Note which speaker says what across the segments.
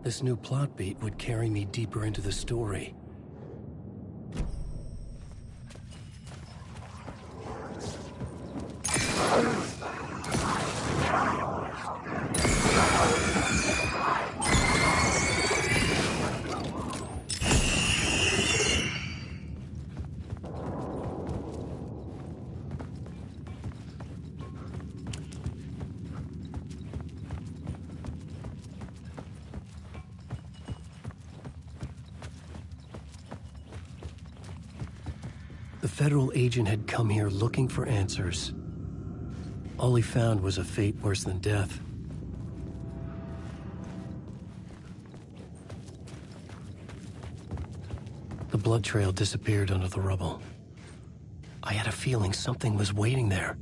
Speaker 1: This new plot beat would carry me deeper into the story. The federal agent had come here looking for answers. All he found was a fate worse than death. The blood trail disappeared under the rubble. I had a feeling something was waiting there.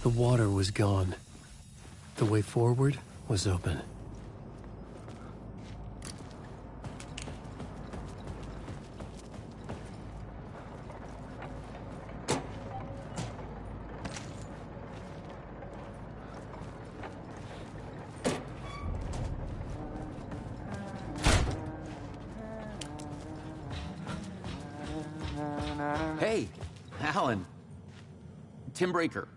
Speaker 1: The water was gone. The way forward was open.
Speaker 2: Hey, Alan. Tim Breaker.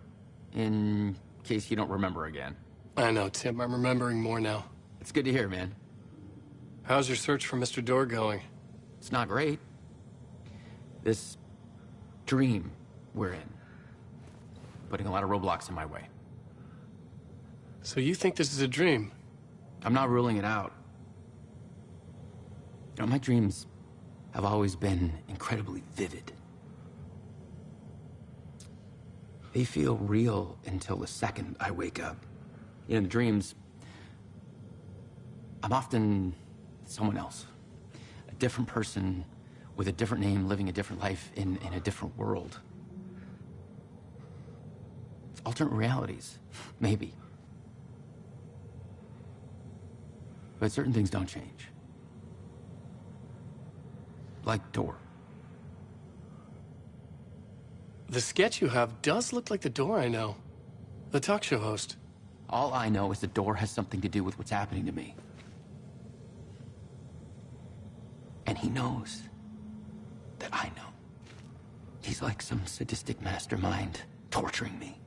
Speaker 2: In case you don't remember again.
Speaker 1: I know, Tim. I'm remembering more now.
Speaker 2: It's good to hear, man.
Speaker 1: How's your search for Mr. Dorr going?
Speaker 2: It's not great. This dream we're in, putting a lot of roadblocks in my way.
Speaker 1: So you think this is a dream?
Speaker 2: I'm not ruling it out. You know, my dreams have always been incredibly vivid. They feel real until the second I wake up. You know, in the dreams, I'm often someone else. A different person with a different name, living a different life in a different world. Alternate realities, maybe. But certain things don't change. Like Dorr.
Speaker 1: The sketch you have does look like the Dorr I know. The talk show host.
Speaker 2: All I know is the Dorr has something to do with what's happening to me. And he knows that I know. He's like some sadistic mastermind torturing me.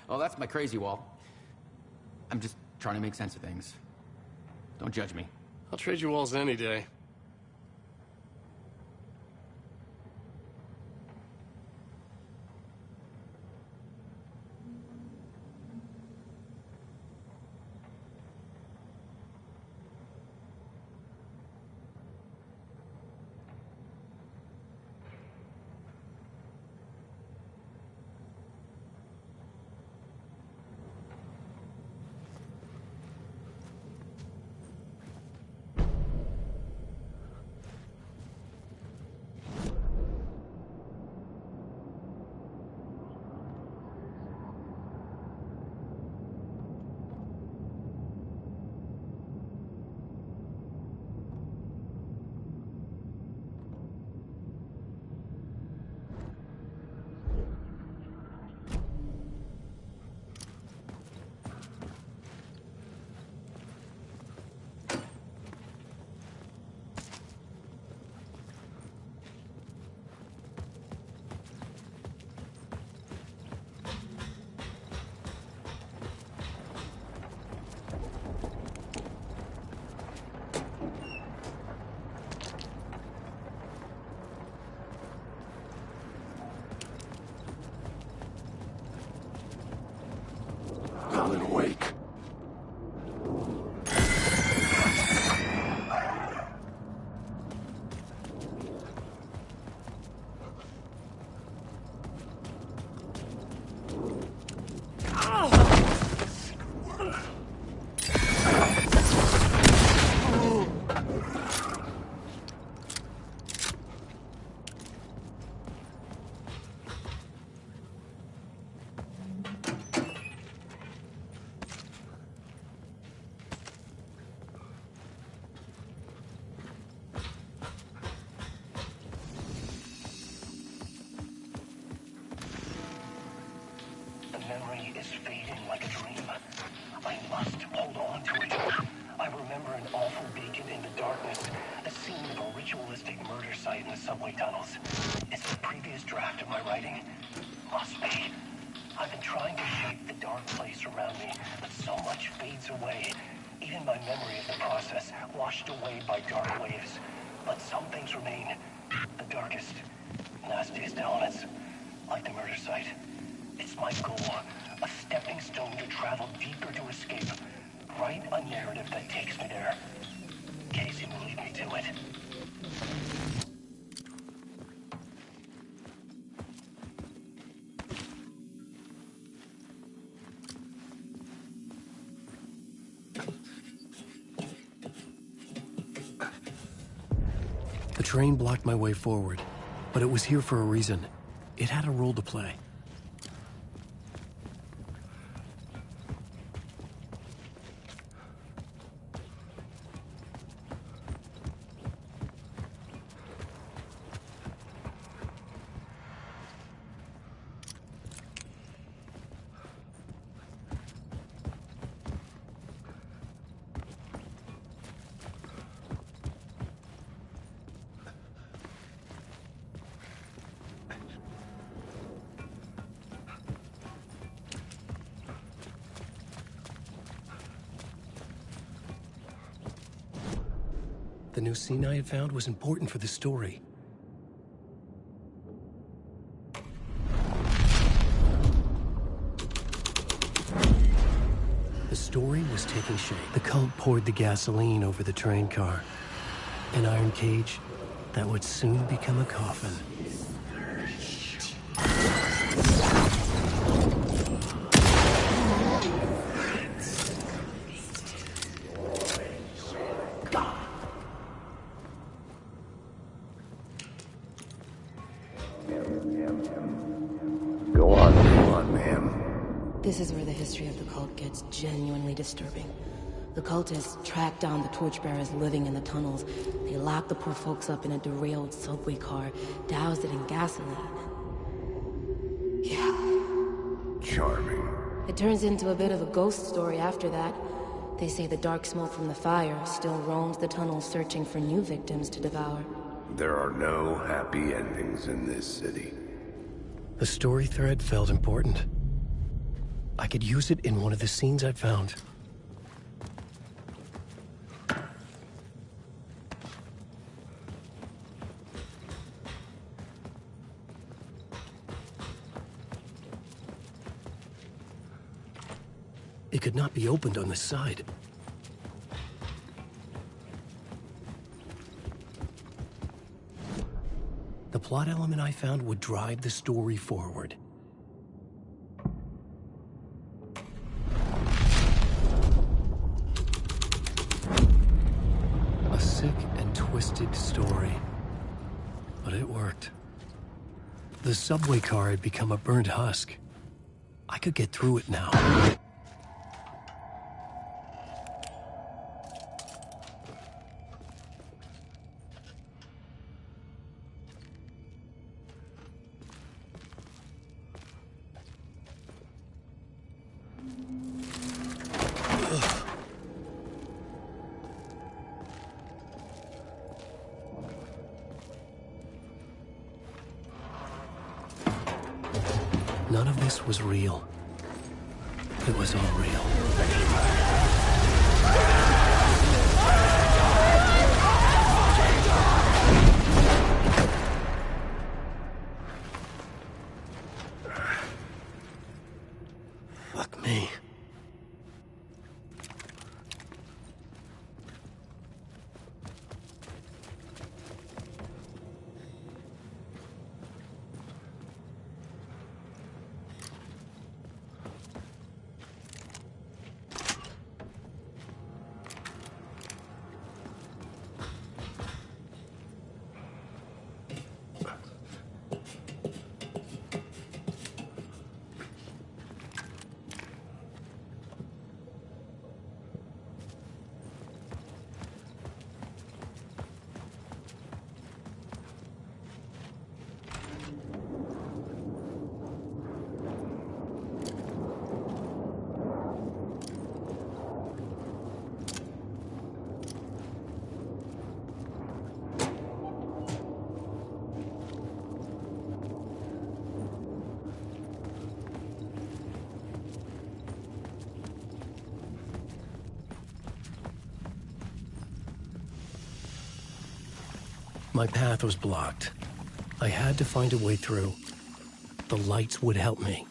Speaker 2: Oh, that's my crazy wall. I'm just trying to make sense of things. Don't judge me.
Speaker 1: I'll trade you walls any day. is fading like a dream. I must hold on to it. I remember an awful beacon in the darkness, the scene of a ritualistic murder site in the subway tunnels. It's the previous draft of my writing. Must be. I've been trying to shape the dark place around me, but so much fades away. Even my memory of the process, washed away by dark waves. But some things remain. The darkest, nastiest elements, like the murder site. It's my goal, a stepping stone to travel deeper to escape. Write a narrative that takes me there. Casey will lead me to it. The train blocked my way forward, but it was here for a reason. It had a role to play. The new scene I had found was important for the story. The story was taking shape. The cult poured the gasoline over the train car. An iron cage that would soon become a coffin.
Speaker 3: Go on, ma'am.
Speaker 4: This is where the history of the cult gets genuinely disturbing. The cultists tracked down the torchbearers living in the tunnels. They locked the poor folks up in a derailed subway car, doused it in gasoline. Yeah.
Speaker 3: Charming.
Speaker 4: It turns into a bit of a ghost story after that. They say the dark smoke from the fire still roams the tunnels searching for new victims to devour.
Speaker 3: There are no happy endings in this city.
Speaker 1: The story thread felt important. I could use it in one of the scenes I'd found. It could not be opened on the side. The plot element I found would drive the story forward. A sick and twisted story. But it worked. The subway car had become a burnt husk. I could get through it now. None of this was real. It was all real. Fuck me.
Speaker 5: My path was blocked. I had to find a way through. The lights would help me.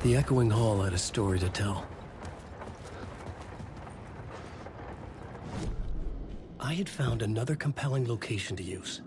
Speaker 5: The echoing hall had a story to tell. I had found another compelling location to use.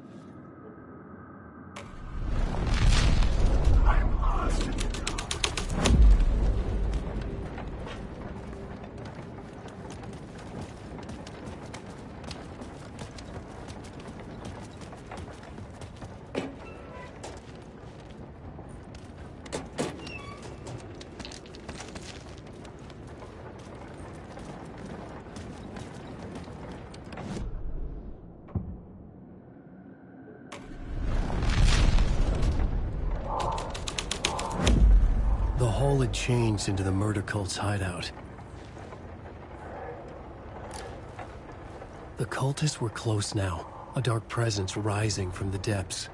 Speaker 5: The hall had changed into the murder cult's hideout. The cultists were close now, a dark presence rising from the depths.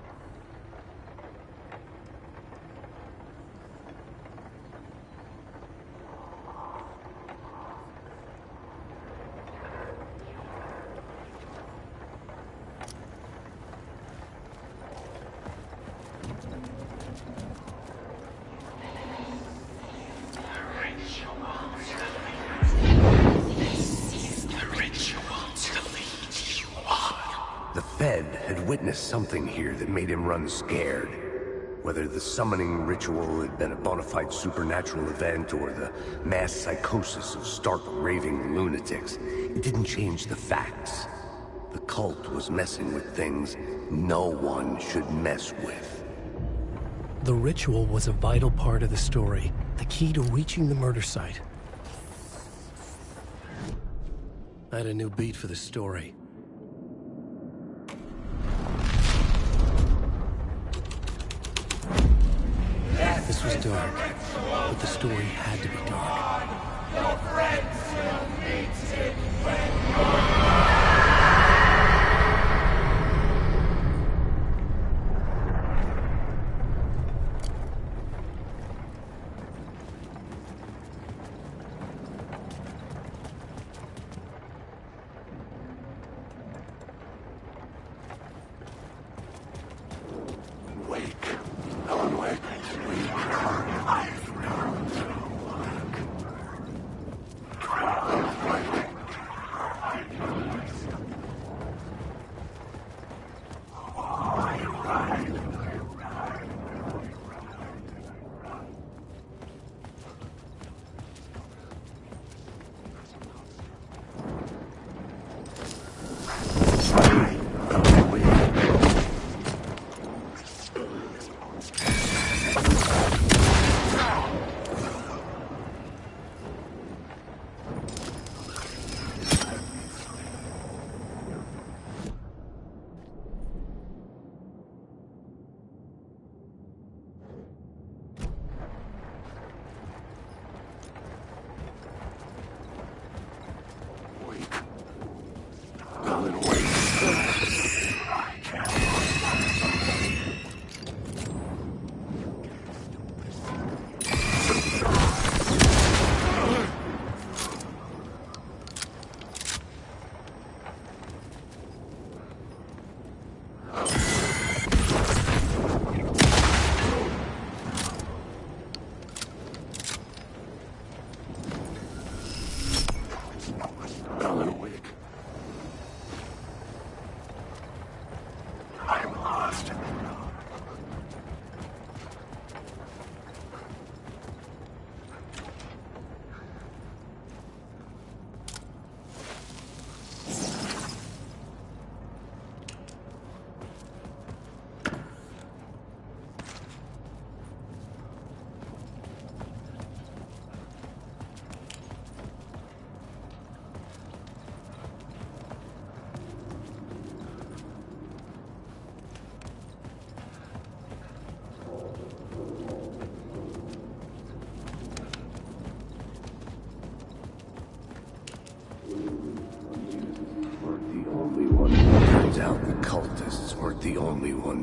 Speaker 3: Something here that made him run scared. Whether the summoning ritual had been a bona fide supernatural event or the mass psychosis of stark raving lunatics, it didn't change the facts. The cult was messing with things no one should mess with.
Speaker 5: The ritual was a vital part of the story, the key to reaching the murder site. I had a new beat for the story. This was dark, but the story had to be dark. Your friend still needs it.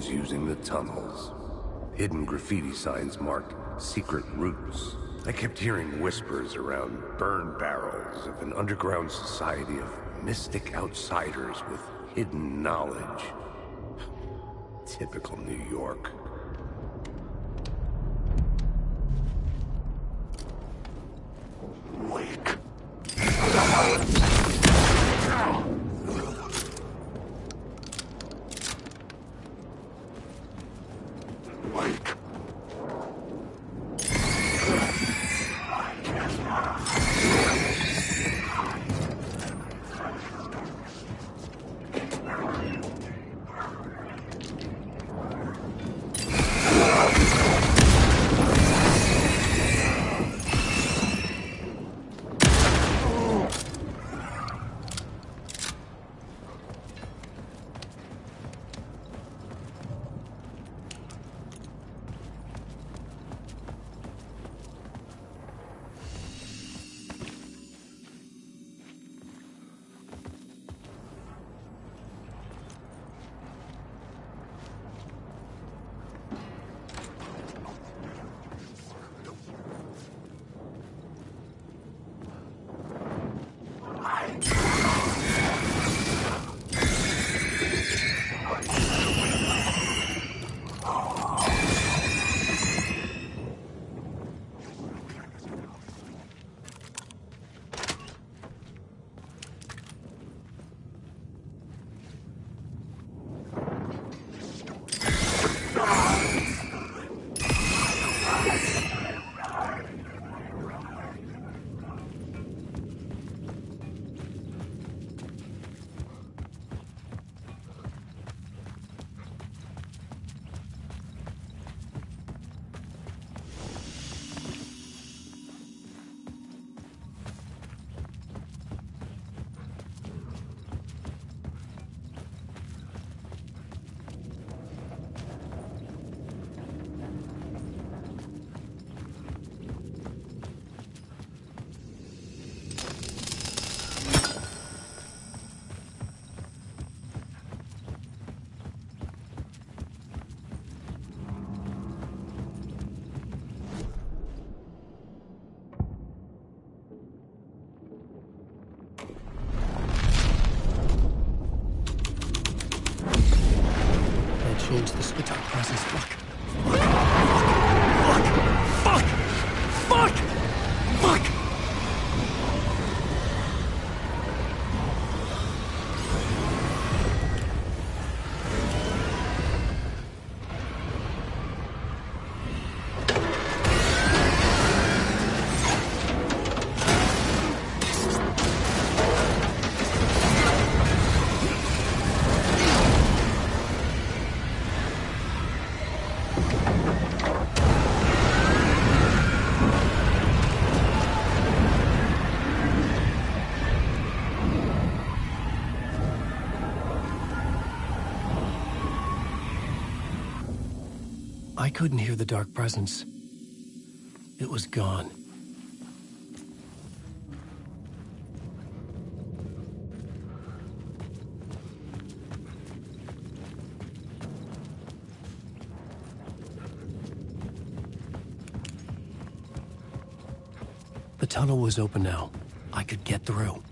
Speaker 3: humans using the tunnels. Hidden graffiti signs marked secret routes. I kept hearing whispers around burn barrels of an underground society of mystic outsiders with hidden knowledge. Typical New York. Wake. Wake.
Speaker 5: Change this with our presence. Fuck. I couldn't hear the dark presence. It was gone. The tunnel was open now. I could get through.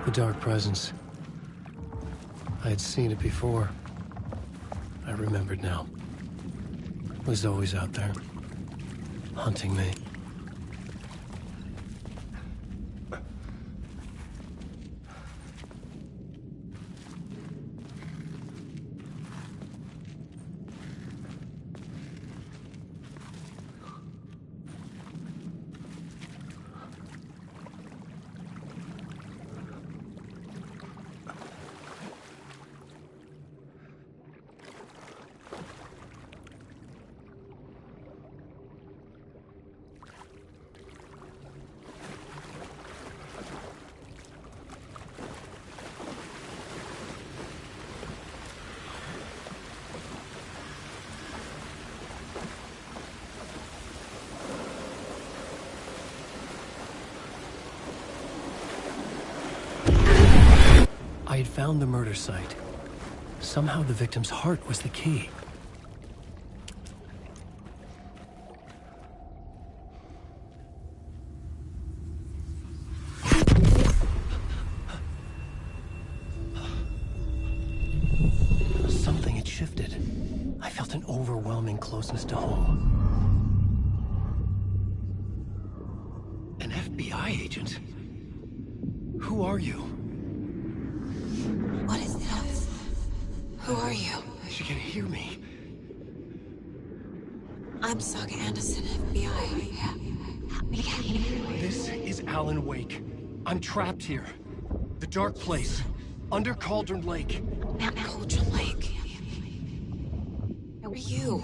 Speaker 5: The dark presence. I had seen it before. I remembered now. It was always out there, hunting me. had found the murder site. Somehow the victim's heart was the key. Something had shifted. I felt an overwhelming closeness to home. An FBI agent? Who are you?
Speaker 6: What is this? Who are you?
Speaker 5: She can hear me.
Speaker 6: I'm Saga Anderson, FBI. Help me.
Speaker 5: This is Alan Wake. I'm trapped here. The dark place. Under Cauldron Lake.
Speaker 6: Mount Cauldron Lake. Who are you?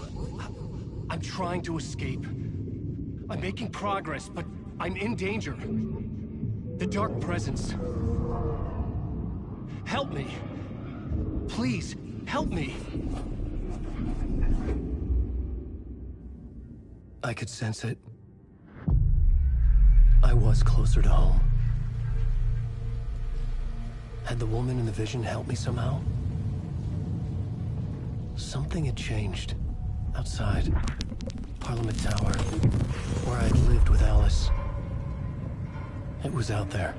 Speaker 5: I'm trying to escape. I'm making progress, but I'm in danger. The Dark Presence. Help me. Please, help me. I could sense it. I was closer to home. Had the woman in the vision helped me somehow? Something had changed. Outside. Parliament Tower. Where I'd lived with Alice. It was out there.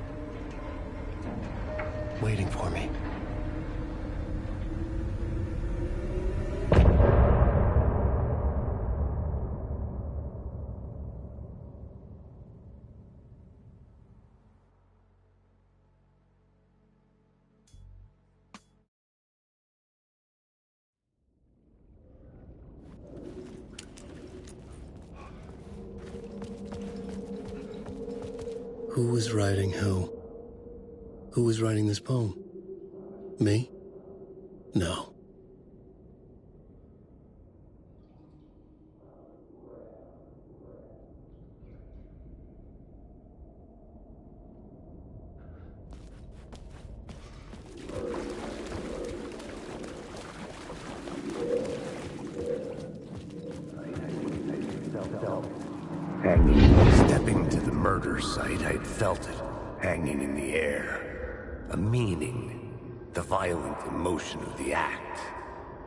Speaker 5: Waiting for me. Who was writing who? Who was writing this poem? Me? No.
Speaker 3: Stepping to the murder site, I'd felt it, hanging in the air. A meaning, the violent emotion of the act,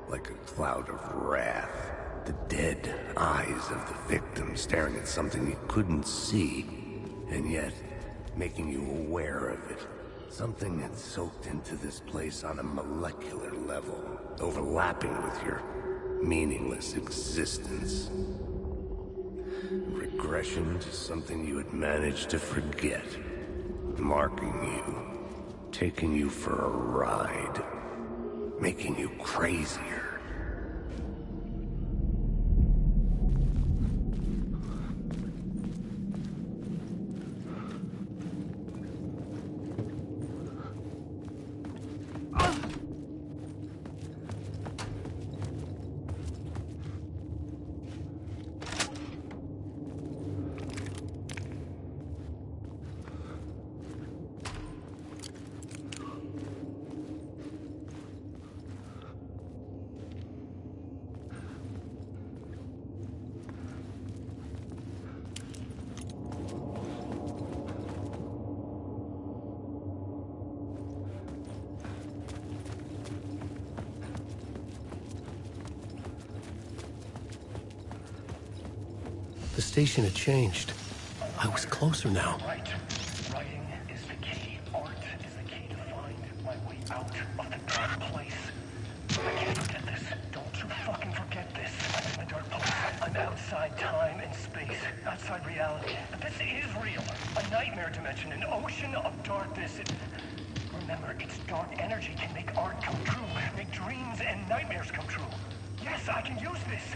Speaker 3: like a cloud of wrath. The dead eyes of the victim staring at something you couldn't see, and yet making you aware of it. Something had soaked into this place on a molecular level, overlapping with your meaningless existence. Regression to something you had managed to forget. Marking you. Taking you for a ride. Making you crazier.
Speaker 5: The station had changed. I was closer now.
Speaker 1: Right. Writing is the key. Art is the key to find my way out of the dark place. I can't forget this. Don't you fucking forget this. I'm in the dark place. I'm outside time and space. Outside reality. But this is real. A nightmare dimension. An ocean of darkness. Remember, its dark energy can make art come true. Make dreams and nightmares come true. Yes, I can use this.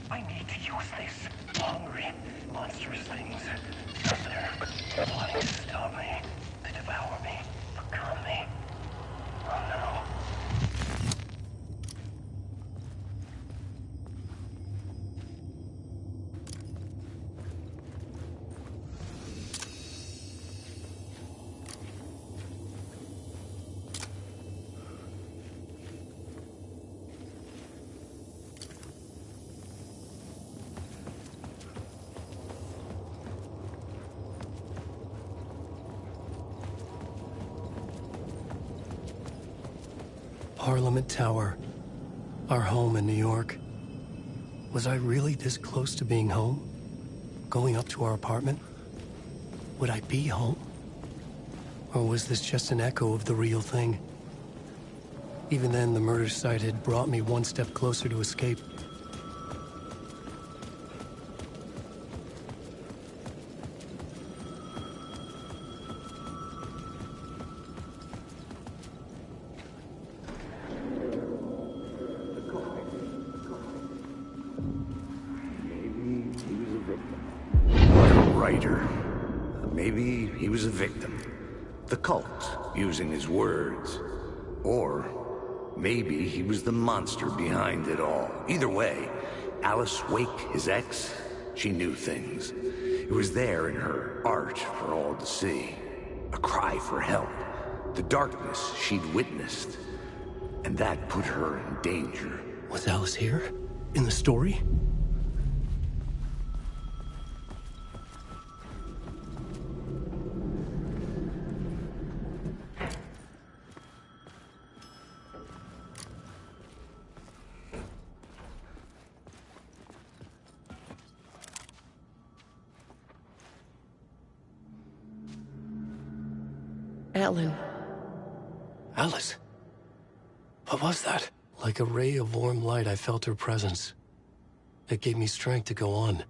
Speaker 1: I need to use this. Hungry, monstrous things out there, plotting to stop me, to devour me, become me. Oh no.
Speaker 5: Parliament Tower. Our home in New York. Was I really this close to being home? Going up to our apartment? Would I be home? Or was this just an echo of the real thing? Even then, the murder site had brought me one step closer to escape.
Speaker 3: Maybe he was a victim. The cult, using his words. Or maybe he was the monster behind it all. Either way, Alice Wake, his ex, she knew things. It was there in her art for all to see. A cry for help. The darkness she'd witnessed. And that put her in danger.
Speaker 5: Was Alice here? In the story?
Speaker 4: Alan.
Speaker 5: Alice? What was that? Like a ray of warm light, I felt her presence. It gave me strength to go on.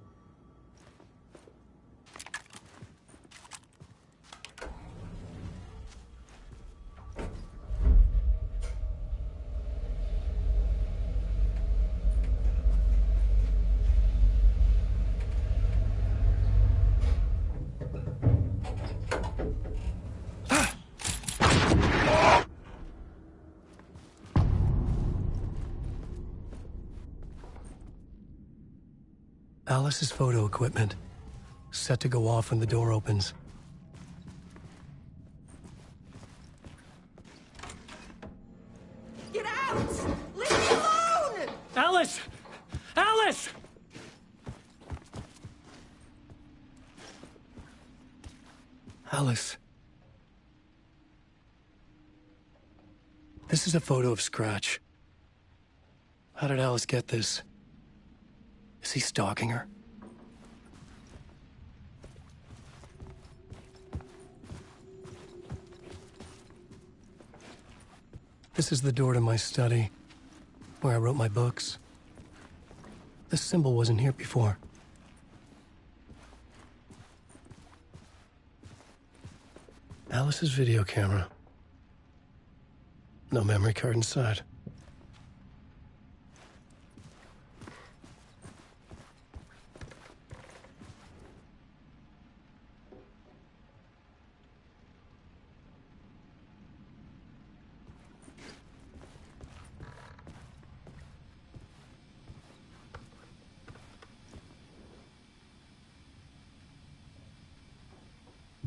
Speaker 5: Alice's photo equipment, set to go off when the door opens.
Speaker 6: Get out! Leave me alone!
Speaker 5: Alice! Alice! Alice. This is a photo of Scratch. How did Alice get this? Is he stalking her? This is the door to my study, where I wrote my books. This symbol wasn't here before. Alice's video camera. No memory card inside.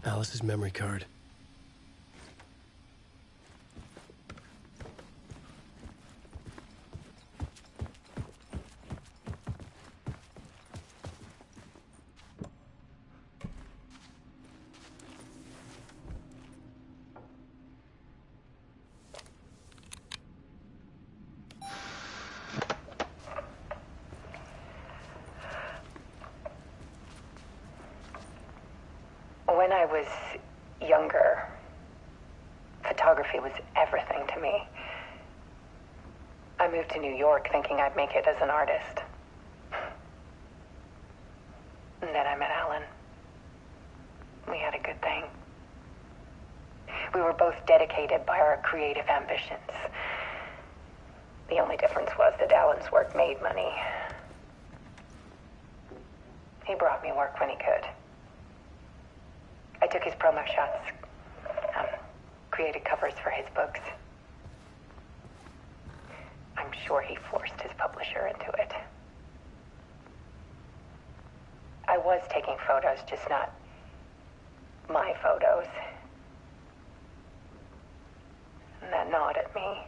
Speaker 5: Alice's memory card.
Speaker 7: When I was younger, photography was everything to me. I moved to New York thinking I'd make it as an artist. And then I met Alan. We had a good thing. We were both dedicated by our creative ambitions. The only difference was that Alan's work made money. He brought me work when he could. I took his promo shots, created covers for his books. I'm sure he forced his publisher into it. I was taking photos, just not my photos. And that gnawed at me.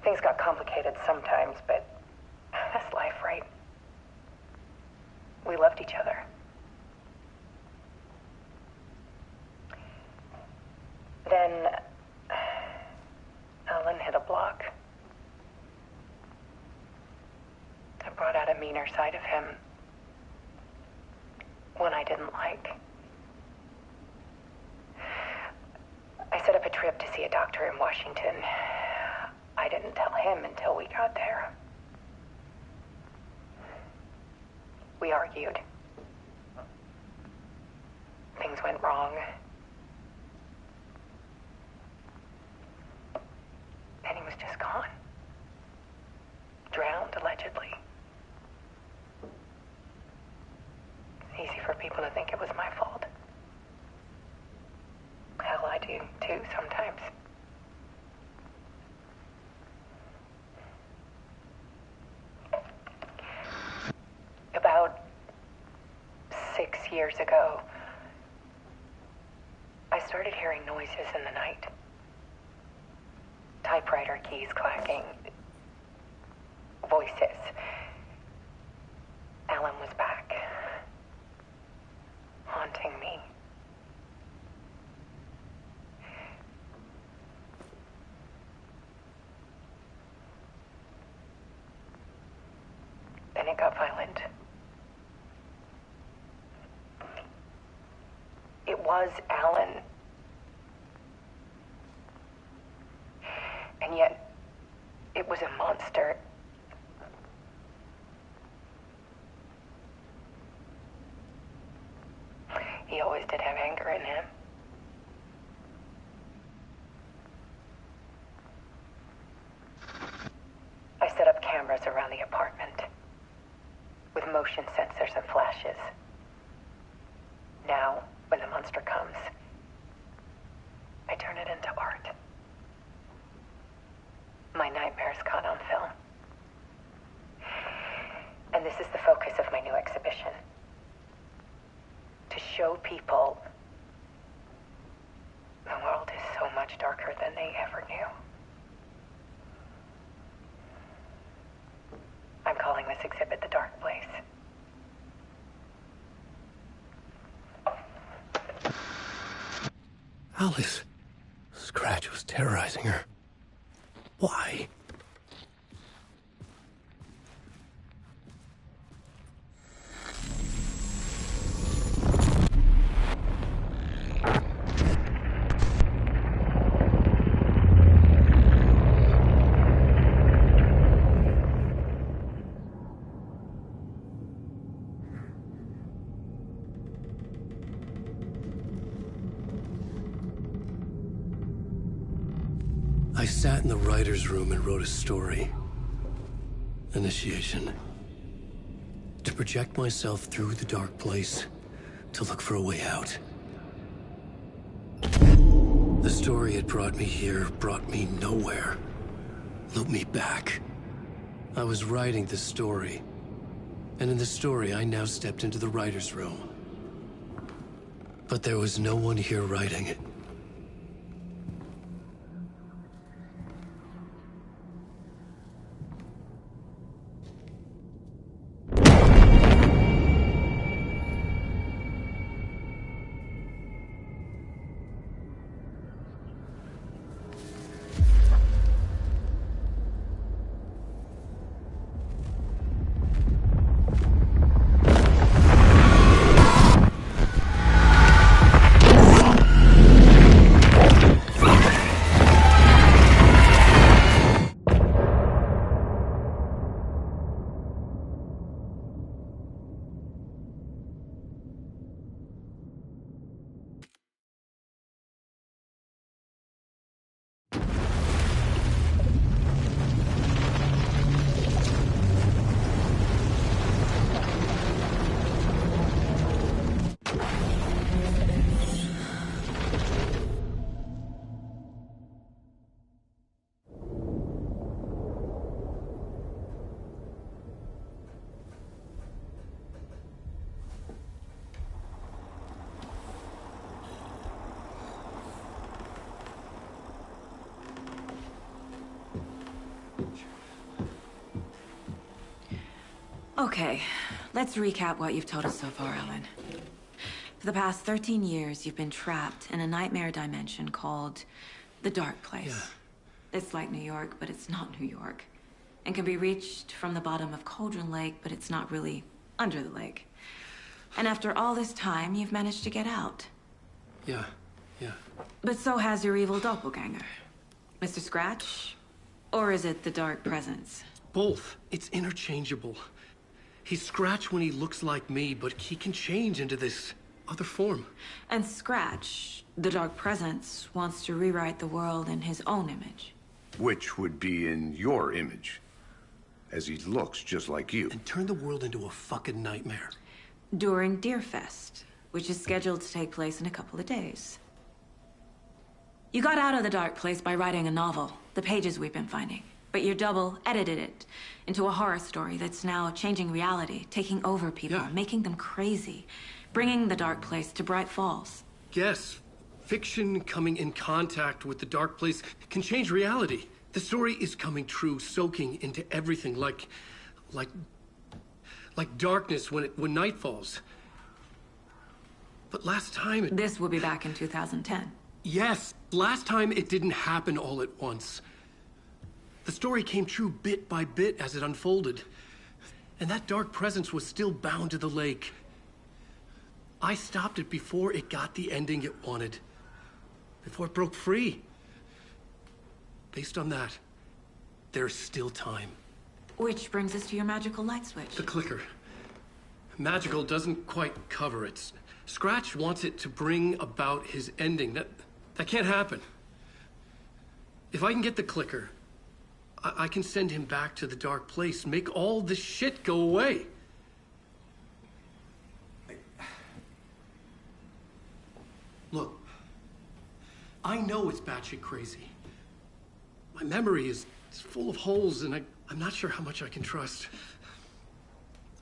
Speaker 7: Things got complicated sometimes, but that's life, right? We loved each other. Then of him. One I didn't like. I set up a trip to see a doctor in Washington. I didn't tell him until we got there. We argued. Things went wrong. And he was just gone. Drowned, allegedly. It's easy for people to think it was my fault. Hell, I do too sometimes. About 6 years ago, I started hearing noises in the night. Typewriter keys clacking. Voices. Alan was back. Haunting me. Then it got violent. It was Alan. And yet, it was a monster. He always did have anger in him. I set up cameras around the apartment with motion sensors and flashes. Now, when the monster comes, I turn it into art. My nightmares caught on film. And this is the focus of my new exhibition. To show people the world is so much darker than they ever knew. I'm calling this exhibit The Dark Place.
Speaker 5: Alice. Scratch was terrorizing her. Why? I sat in the writer's room and wrote a story. Initiation. To project myself through the dark place, to look for a way out. The story had brought me here, brought me nowhere. Looped me back. I was writing the story. And in the story, I now stepped into the writer's room. But there was no one here writing it.
Speaker 6: Okay, let's recap what you've told us so far, Alan. For the past 13 years, you've been trapped in a nightmare dimension called the Dark Place.
Speaker 5: Yeah.
Speaker 6: It's like New York, but it's not New York. and can be reached from the bottom of Cauldron Lake, but it's not really under the lake. And after all this time, you've managed to get out.
Speaker 5: Yeah.
Speaker 6: But so has your evil doppelganger. Mr. Scratch? Or is it the Dark Presence?
Speaker 5: Both. It's interchangeable. He's Scratch when he looks like me, but he can change into this other form.
Speaker 6: And Scratch, the Dark Presence, wants to rewrite the world in his own image.
Speaker 3: Which would be in your image, as he looks just like you.
Speaker 5: And turn the world into a fucking nightmare.
Speaker 6: During Deerfest, which is scheduled to take place in a couple of days. You got out of the dark place by writing a novel, the pages we've been finding. But your double edited it into a horror story that's now changing reality, taking over people, making them crazy, bringing the dark place to Bright Falls.
Speaker 5: Yes, fiction coming in contact with the dark place can change reality. The story is coming true, soaking into everything, like darkness when night falls. But last time
Speaker 6: This will be back in 2010.
Speaker 5: Yes, last time it didn't happen all at once. The story came true bit by bit as it unfolded. And that dark presence was still bound to the lake. I stopped it before it got the ending it wanted. Before it broke free. Based on that, there's still time.
Speaker 6: Which brings us to your magical light switch.
Speaker 5: The clicker. Magical doesn't quite cover it. Scratch wants it to bring about his ending. That can't happen. If I can get the clicker, I can send him back to the dark place, make all this shit go away. Look, I know it's batshit crazy. My memory is full of holes, and I'm not sure how much I can trust.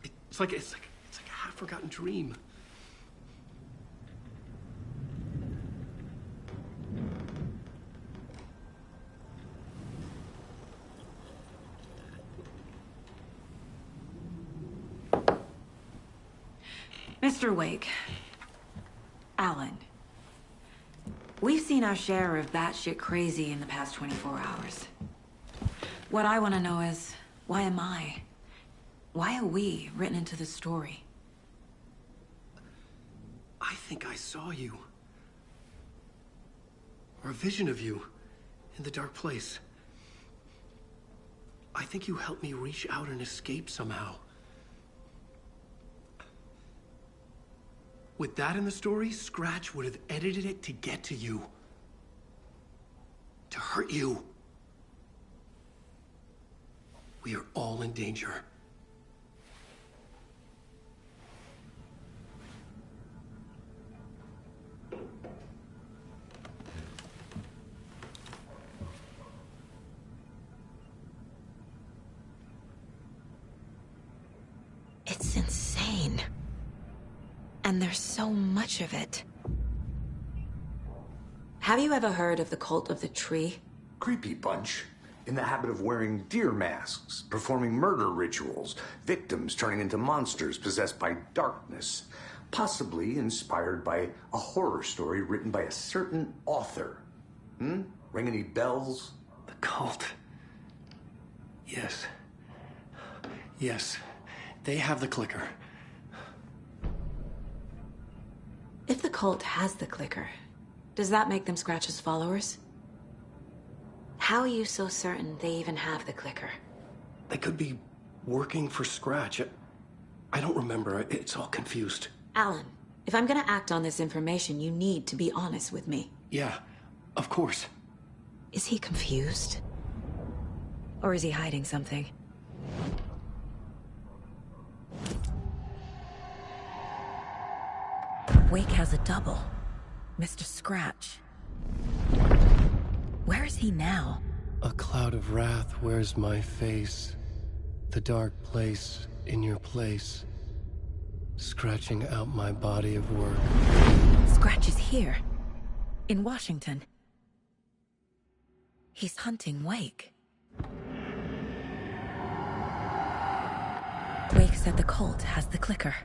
Speaker 5: It's like a half-forgotten dream.
Speaker 6: Mr. Wake. Alan. We've seen our share of batshit crazy in the past 24 hours. What I want to know is, why am I? Why are we written into the story?
Speaker 5: I think I saw you. Or a vision of you in the dark place. I think you helped me reach out and escape somehow. With that in the story, Scratch would have edited it to get to you. To hurt you. We are all in danger.
Speaker 6: It's insane. And there's so much of it. Have you ever heard of the Cult of the Tree?
Speaker 3: Creepy bunch. In the habit of wearing deer masks, performing murder rituals, victims turning into monsters possessed by darkness, possibly inspired by a horror story written by a certain author. Ring any bells?
Speaker 5: The cult. Yes. Yes. They have the clicker.
Speaker 6: If the cult has the clicker, does that make them Scratch's followers? How are you so certain they even have the clicker?
Speaker 5: They could be working for Scratch. I don't remember. It's all confused.
Speaker 6: Alan, if I'm gonna act on this information, you need to be honest with me.
Speaker 5: Yeah, of course.
Speaker 6: Is he confused? Or is he hiding something? Wake has a double. Mr. Scratch. Where is he now?
Speaker 5: A cloud of wrath wears my face. The dark place in your place. Scratching out my body of work.
Speaker 6: Scratch is here. In Washington. He's hunting Wake. Wake said the cult has the clicker.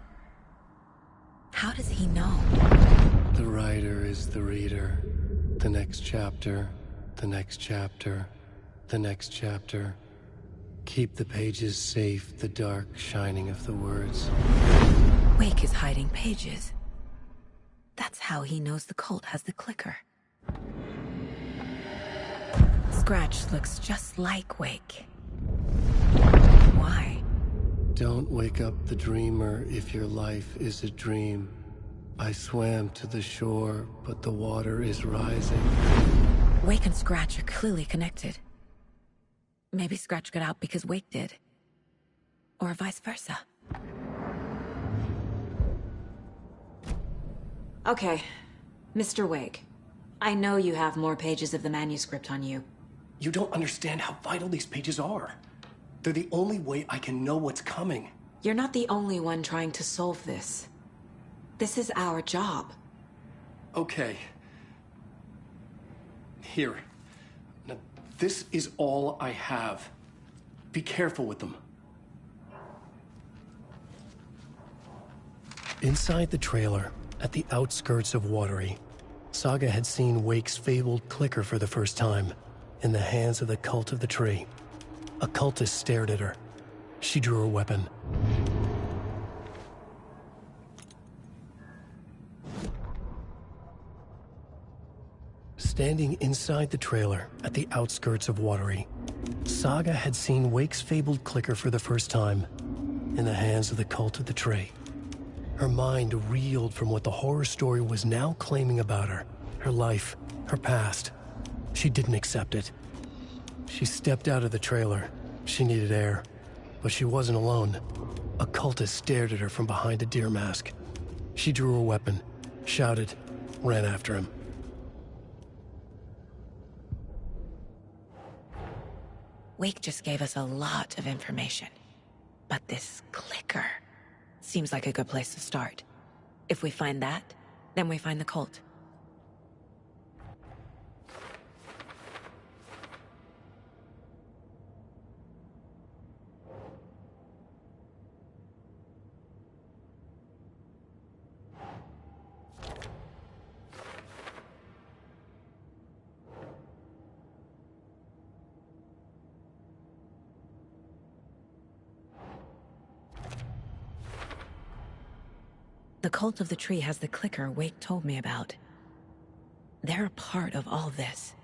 Speaker 6: How does he know?
Speaker 5: The writer is the reader. The next chapter, the next chapter, the next chapter. Keep the pages safe, the dark shining of the words.
Speaker 6: Wake is hiding pages. That's how he knows the cult has the clicker. Scratch looks just like Wake. Why?
Speaker 5: Don't wake up the dreamer if your life is a dream. I swam to the shore, but the water is rising.
Speaker 6: Wake and Scratch are clearly connected. Maybe Scratch got out because Wake did. Or vice versa. Okay, Mr. Wake. I know you have more pages of the manuscript on you.
Speaker 1: You don't understand how vital these pages are. They're the only way I can know what's coming.
Speaker 6: You're not the only one trying to solve this. This is our job.
Speaker 1: Okay. Here. Now, this is all I have. Be careful with them.
Speaker 5: Inside the trailer, at the outskirts of Watery, Saga had seen Wake's fabled clicker for the first time, in the hands of the Cult of the Tree. A cultist stared at her. She drew her weapon. Standing inside the trailer at the outskirts of Watery, Saga had seen Wake's fabled clicker for the first time, in the hands of the Cult of the Tree. Her mind reeled from what the horror story was now claiming about her, her life, her past. She didn't accept it. She stepped out of the trailer. She needed air, but she wasn't alone. A cultist stared at her from behind a deer mask. She drew her weapon, shouted, ran after him.
Speaker 6: Wake just gave us a lot of information. But this clicker seems like a good place to start. If we find that, then we find the cult. The Cult of the Tree has the clicker Wake told me about. They're a part of all this.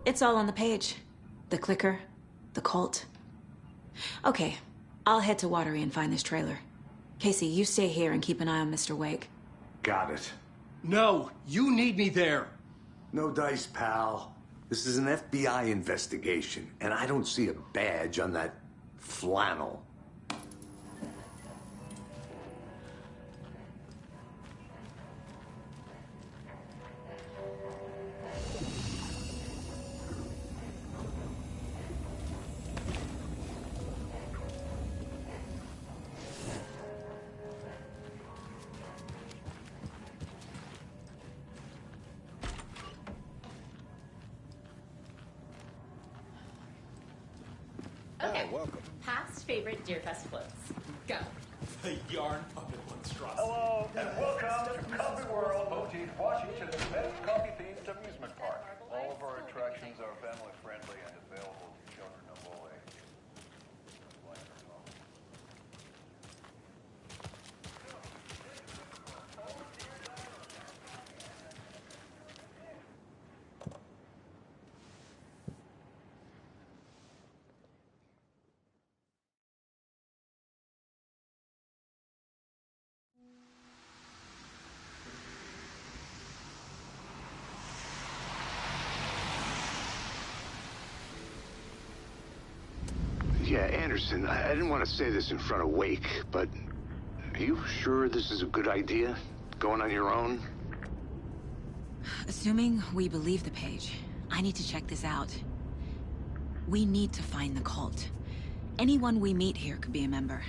Speaker 6: It's all on the page. The clicker, the cult. Okay, I'll head to Watery and find this trailer. Casey, you stay here and keep an eye on Mr. Wake.
Speaker 3: Got it.
Speaker 1: No, you need me there.
Speaker 3: No dice, pal. This is an FBI investigation, and I don't see a badge on that flannel.
Speaker 8: Okay. Welcome. Past favorite Deerfest floats. Go.
Speaker 9: The yarn puppet monstrosity.
Speaker 10: Hello, and welcome to Coffee World, Motif, Washington's best coffee-themed amusement park. All of our attractions are family-friendly and available to children of all ages.
Speaker 11: Yeah, Anderson, I didn't want to say this in front of Wake, but are you sure this is a good idea? Going on your own?
Speaker 6: Assuming we believe the page, I need to check this out. We need to find the cult. Anyone we meet here could be a member.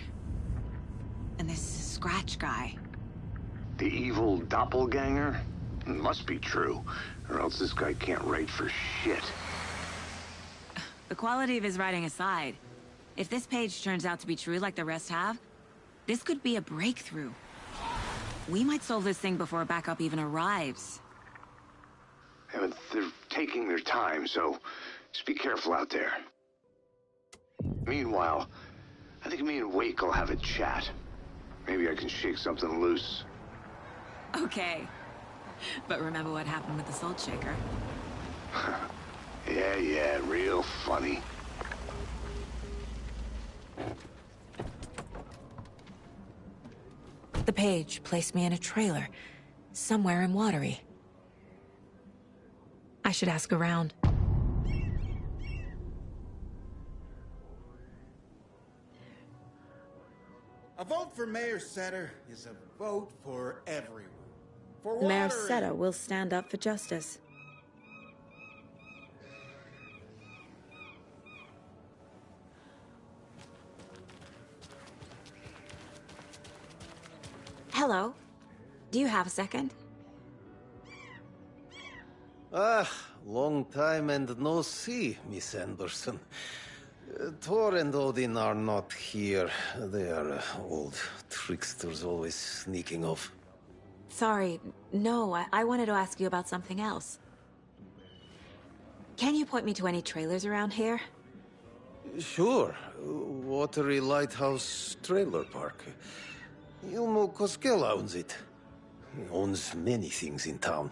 Speaker 6: And this Scratch guy.
Speaker 11: The evil doppelganger? Must be true, or else this guy can't write for shit.
Speaker 6: The quality of his writing aside, if this page turns out to be true like the rest have, this could be a breakthrough. We might solve this thing before backup even arrives.
Speaker 11: Yeah, but they're taking their time, so just be careful out there. Meanwhile, I think me and Wake will have a chat. Maybe I can shake something loose.
Speaker 6: Okay. But remember what happened with the Salt Shaker?
Speaker 11: Yeah, real funny.
Speaker 6: The page placed me in a trailer, somewhere in Watery. I should ask around.
Speaker 12: A vote for Mayor Setter is a vote for everyone. For
Speaker 6: Mayor
Speaker 12: Watery.
Speaker 6: Setter will stand up for justice. Hello. Do you have a second?
Speaker 13: Ah, long time and no see, Miss Anderson. Thor and Odin are not here. They are old tricksters always sneaking off.
Speaker 6: Sorry, no, I wanted to ask you about something else. Can you point me to any trailers around here?
Speaker 13: Sure. Watery Lighthouse Trailer Park. Ilmo Koskela owns it. He owns many things in town.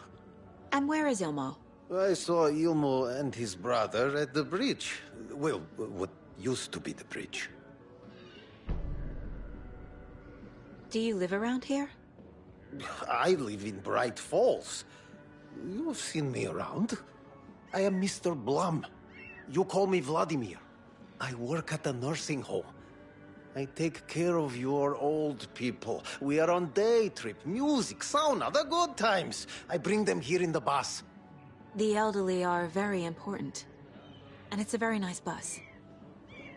Speaker 6: And where is Ilmo?
Speaker 13: I saw Ilmo and his brother at the bridge. Well, what used to be the bridge.
Speaker 6: Do you live around here?
Speaker 13: I live in Bright Falls. You've seen me around. I am Mr. Blum. You call me Vladimir. I work at a nursing home. I take care of your old people. We are on day trip, music, sauna, the good times. I bring them here in the bus.
Speaker 6: The elderly are very important. And it's a very nice bus.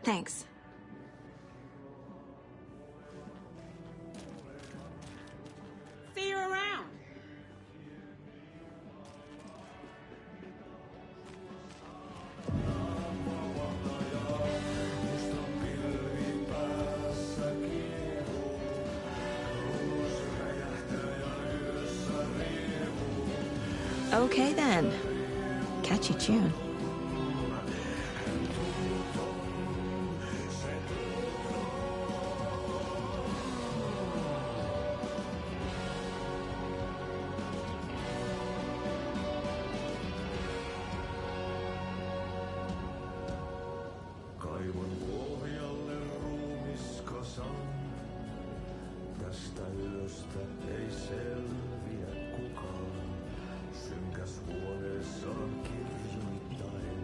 Speaker 6: Thanks.
Speaker 14: See you around.
Speaker 6: Okay then. Catchy tune.
Speaker 15: Kaivon pohjalle ruumiskasan. Tästä yöstä ei selviä kukaan. Synkäs huoneessaan kirjoittain.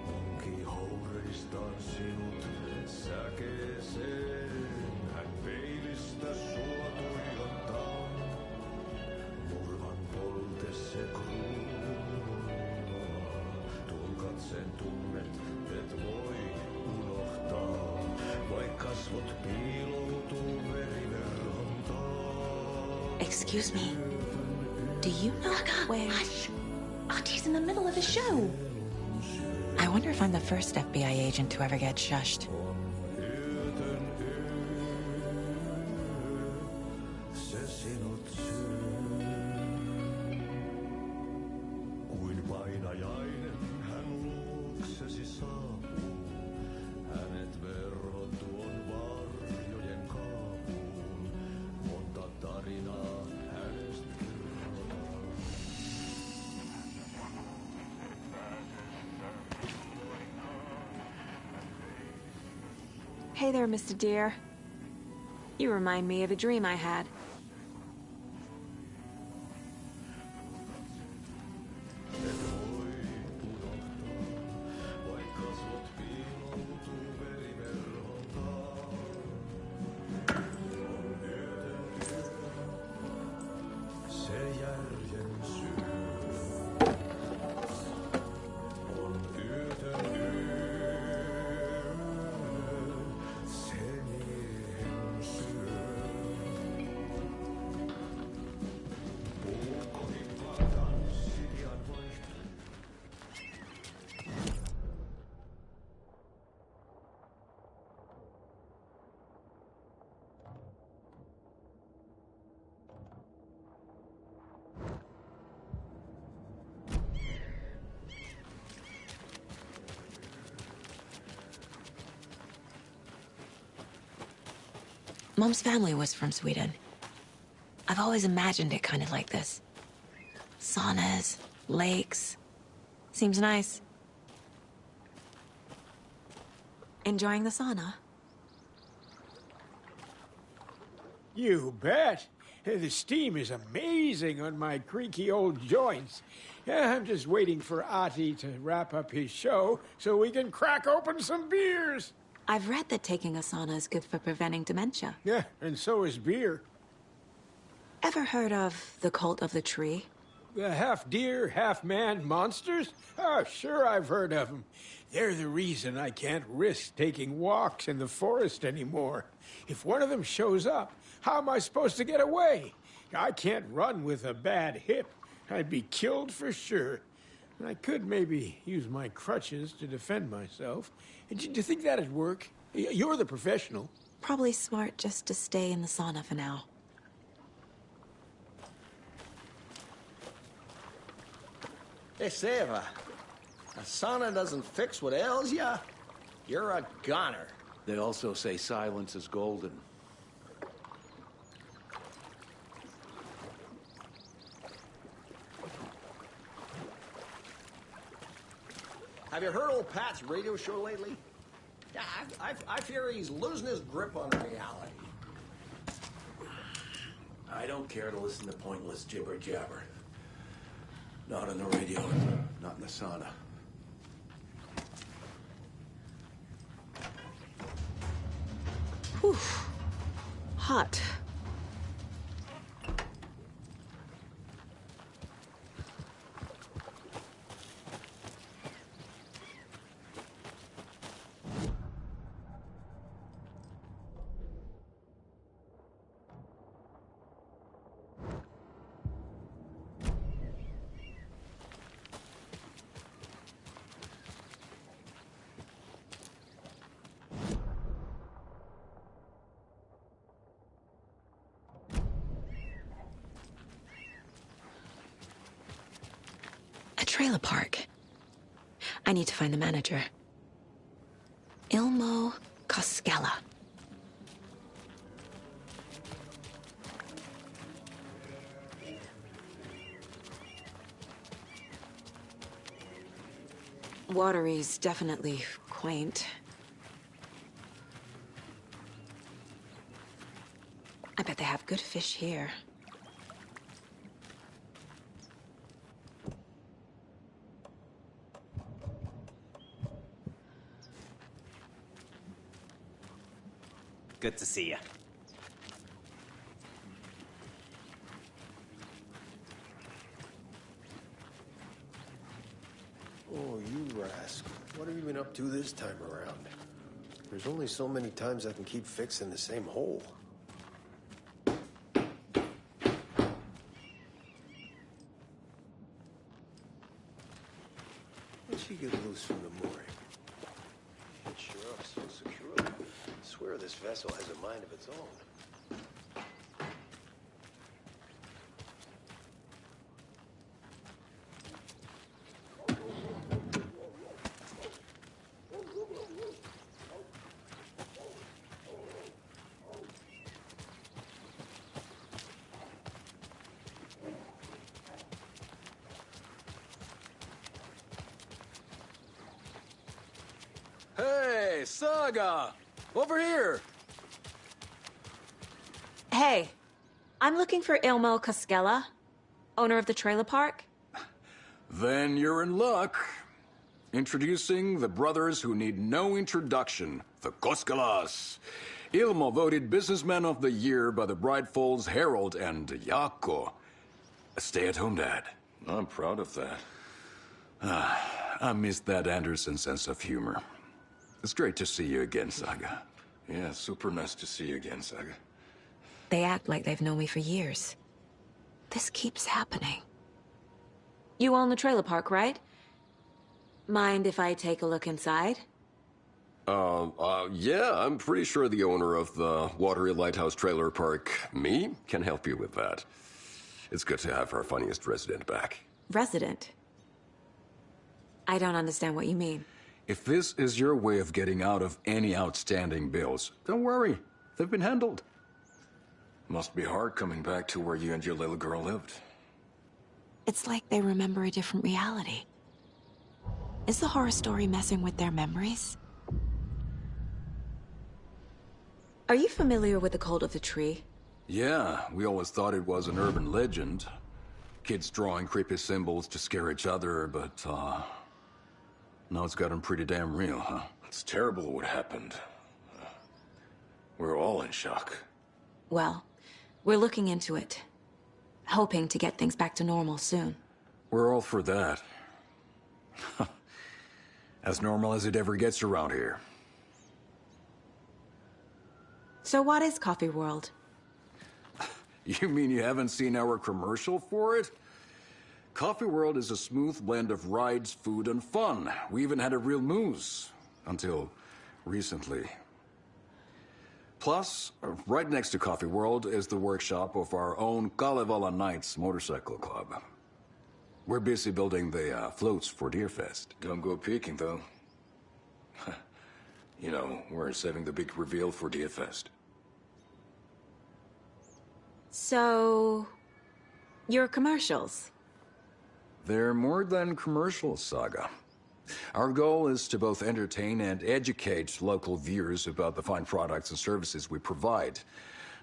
Speaker 15: Onki houreistaan sinut säkeeseen. Hän peilistä sua tuijottaa. Murhan polte se kruunaa. Tuon katseen tunnet, et voi unohtaa. Vaik kasvot piiloutuu veriverhon taa.
Speaker 6: Excuse me. Do you know where...
Speaker 14: Hush! Auntie's in the middle of the show.
Speaker 6: I wonder if I'm the first FBI agent to ever get shushed.
Speaker 15: Se sinut syö. Kuin painajainen hän luoksesi saapuu. Hänet verhon tuon varjojen kaapuun. Monta tarinaa hänestä kerrotaan.
Speaker 6: Hey there, Mr. Deer. You remind me of a dream I had.
Speaker 15: Vaik kasvot piiloutuu
Speaker 6: Mom's family was from Sweden. I've always imagined it kind of like this. Saunas, lakes. Seems nice. Enjoying the sauna?
Speaker 16: You bet. The steam is amazing on my creaky old joints. I'm just waiting for Ati to wrap up his show so we can crack open some beers.
Speaker 6: I've read that taking a sauna is good for preventing dementia.
Speaker 16: Yeah, and so is beer.
Speaker 6: Ever heard of the Cult of the Tree?
Speaker 16: The half-deer, half-man monsters? Oh, sure I've heard of them. They're the reason I can't risk taking walks in the forest anymore. If one of them shows up, how am I supposed to get away? I can't run with a bad hip. I'd be killed for sure. I could maybe use my crutches to defend myself. Do you think that'd work? You're the professional.
Speaker 6: Probably smart just to stay in the sauna for now.
Speaker 17: Hey, Seva. A sauna doesn't fix what ails ya. You're a goner.
Speaker 18: They also say silence is golden.
Speaker 17: Have you heard old Pat's radio show lately? Yeah, I fear he's losing his grip on reality.
Speaker 18: I don't care to listen to pointless jibber-jabber. Not on the radio, not in the sauna.
Speaker 6: Whew. Hot. Trailer park. I need to find the manager. Ilmo Koskela. Watery's definitely quaint. I bet they have good fish here.
Speaker 19: Good to see you.
Speaker 13: Oh, you rascal. What have you been up to this time around? There's only so many times I can keep fixing the same hole. When'd she get loose from the mooring? It's sure up so secure. I swear this vessel has a mind of its own.
Speaker 20: Hey, Saga! Over here!
Speaker 6: Hey, I'm looking for Ilmo Koskela, owner of the trailer park.
Speaker 20: Then you're in luck. Introducing the brothers who need no introduction, the Koskelas. Ilmo voted Businessman of the Year by the Bright Falls Herald, and Jaakko, a stay-at-home dad.
Speaker 18: I'm proud of that.
Speaker 20: I missed that Anderson sense of humor. It's great to see you again, Saga.
Speaker 18: Yeah, super nice to see you again, Saga.
Speaker 6: They act like they've known me for years. This keeps happening. You own the trailer park, right? Mind if I take a look inside?
Speaker 21: Yeah, I'm pretty sure the owner of the Watery Lighthouse Trailer Park, me, can help you with that. It's good to have our funniest resident back.
Speaker 6: Resident? I don't understand what you mean.
Speaker 20: If this is your way of getting out of any outstanding bills, don't worry. They've been handled. Must be hard coming back to where you and your little girl lived.
Speaker 6: It's like they remember a different reality. Is the horror story messing with their memories? Are you familiar with the Cult of the Tree?
Speaker 20: Yeah, we always thought it was an urban legend. Kids drawing creepy symbols to scare each other, but, now it's gotten pretty damn real, huh?
Speaker 18: It's terrible what happened. We're all in shock.
Speaker 6: Well, we're looking into it. Hoping to get things back to normal soon.
Speaker 20: We're all for that. As normal as it ever gets around here.
Speaker 6: So what is Coffee World?
Speaker 20: You mean you haven't seen our commercial for it? Coffee World is a smooth blend of rides, food, and fun. We even had a real moose. Until recently. Plus, right next to Coffee World is the workshop of our own Kalevala Knights Motorcycle Club. We're busy building the floats for Deerfest.
Speaker 18: Don't go peeking, though. You know, we're saving the big reveal for Deerfest.
Speaker 6: So... your commercials?
Speaker 20: They're more than commercials, Saga. Our goal is to both entertain and educate local viewers about the fine products and services we provide.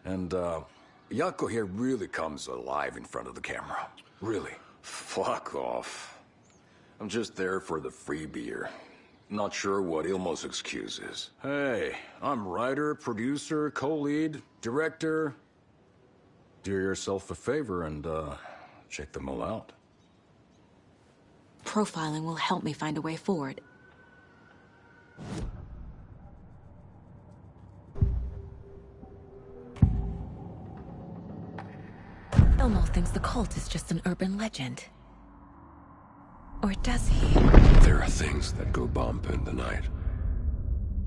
Speaker 20: And, Jaakko here really comes alive in front of the camera. Really.
Speaker 18: Fuck off. I'm just there for the free beer. Not sure what Ilmo's excuse is.
Speaker 20: Hey, I'm writer, producer, co-lead, director. Do yourself a favor and, check them all out.
Speaker 6: Profiling will help me find a way forward. Ilmo thinks the cult is just an urban legend. Or does he?
Speaker 3: There are things that go bump in the night.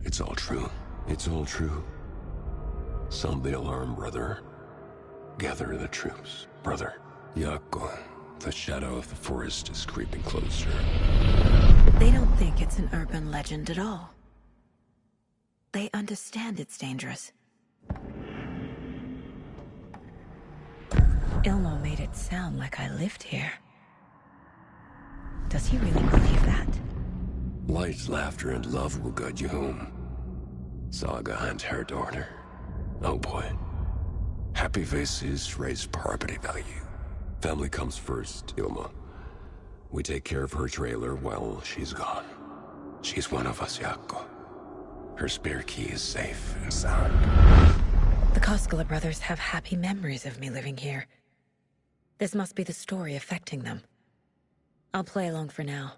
Speaker 3: It's all true. It's all true. Sound the alarm, brother. Gather the troops, brother. Jaakko, the shadow of the forest is creeping closer.
Speaker 6: They don't think it's an urban legend at all. They understand it's dangerous. Ilmo made it sound like I lived here. Does he really believe that?
Speaker 3: Light, laughter, and love will guide you home. Saga and her daughter. Oh boy. Happy faces raise property value. Family comes first, Ilma. We take care of her trailer while she's gone. She's one of us, Jaakko. Her spare key is safe and sound.
Speaker 6: The Koskela brothers have happy memories of me living here. This must be the story affecting them. I'll play along for now.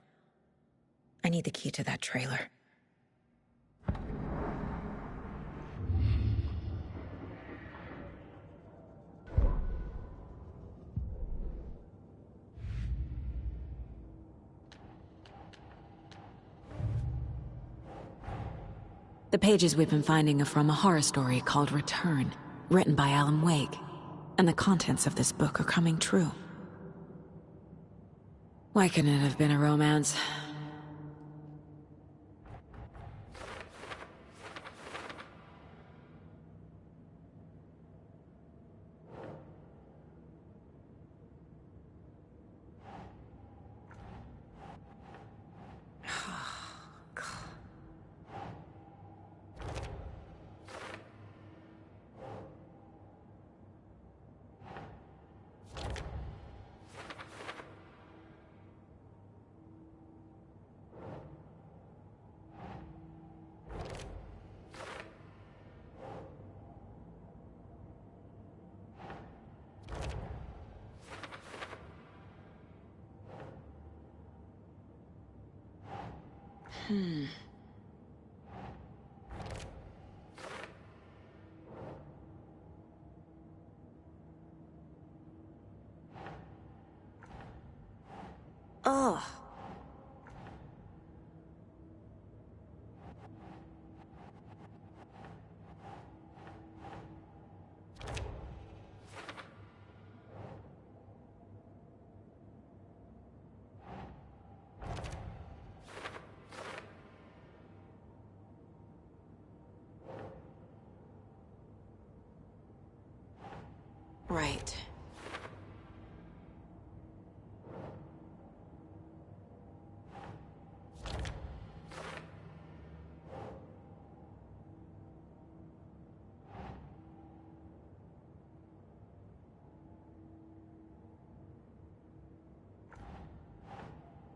Speaker 6: I need the key to that trailer. The pages we've been finding are from a horror story called Return, written by Alan Wake, and the contents of this book are coming true. Why couldn't it have been a romance? Ugh. right.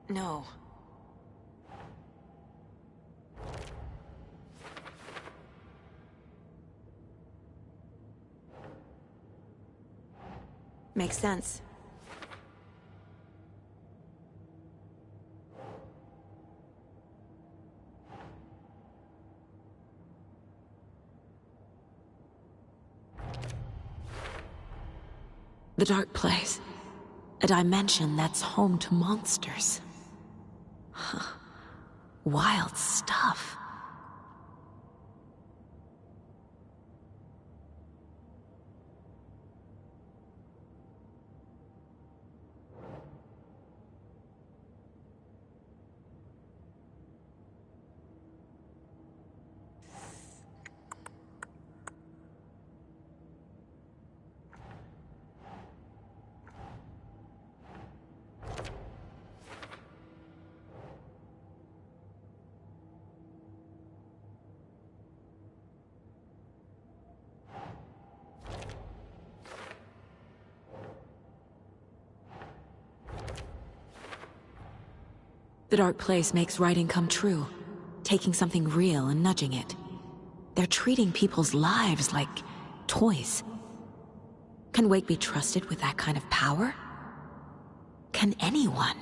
Speaker 6: No. Makes sense. The Dark Place. A dimension that's home to monsters. Huh. Wild stuff. The Dark Place makes writing come true, taking something real and nudging it. They're treating people's lives like toys. Can Wake be trusted with that kind of power? Can anyone?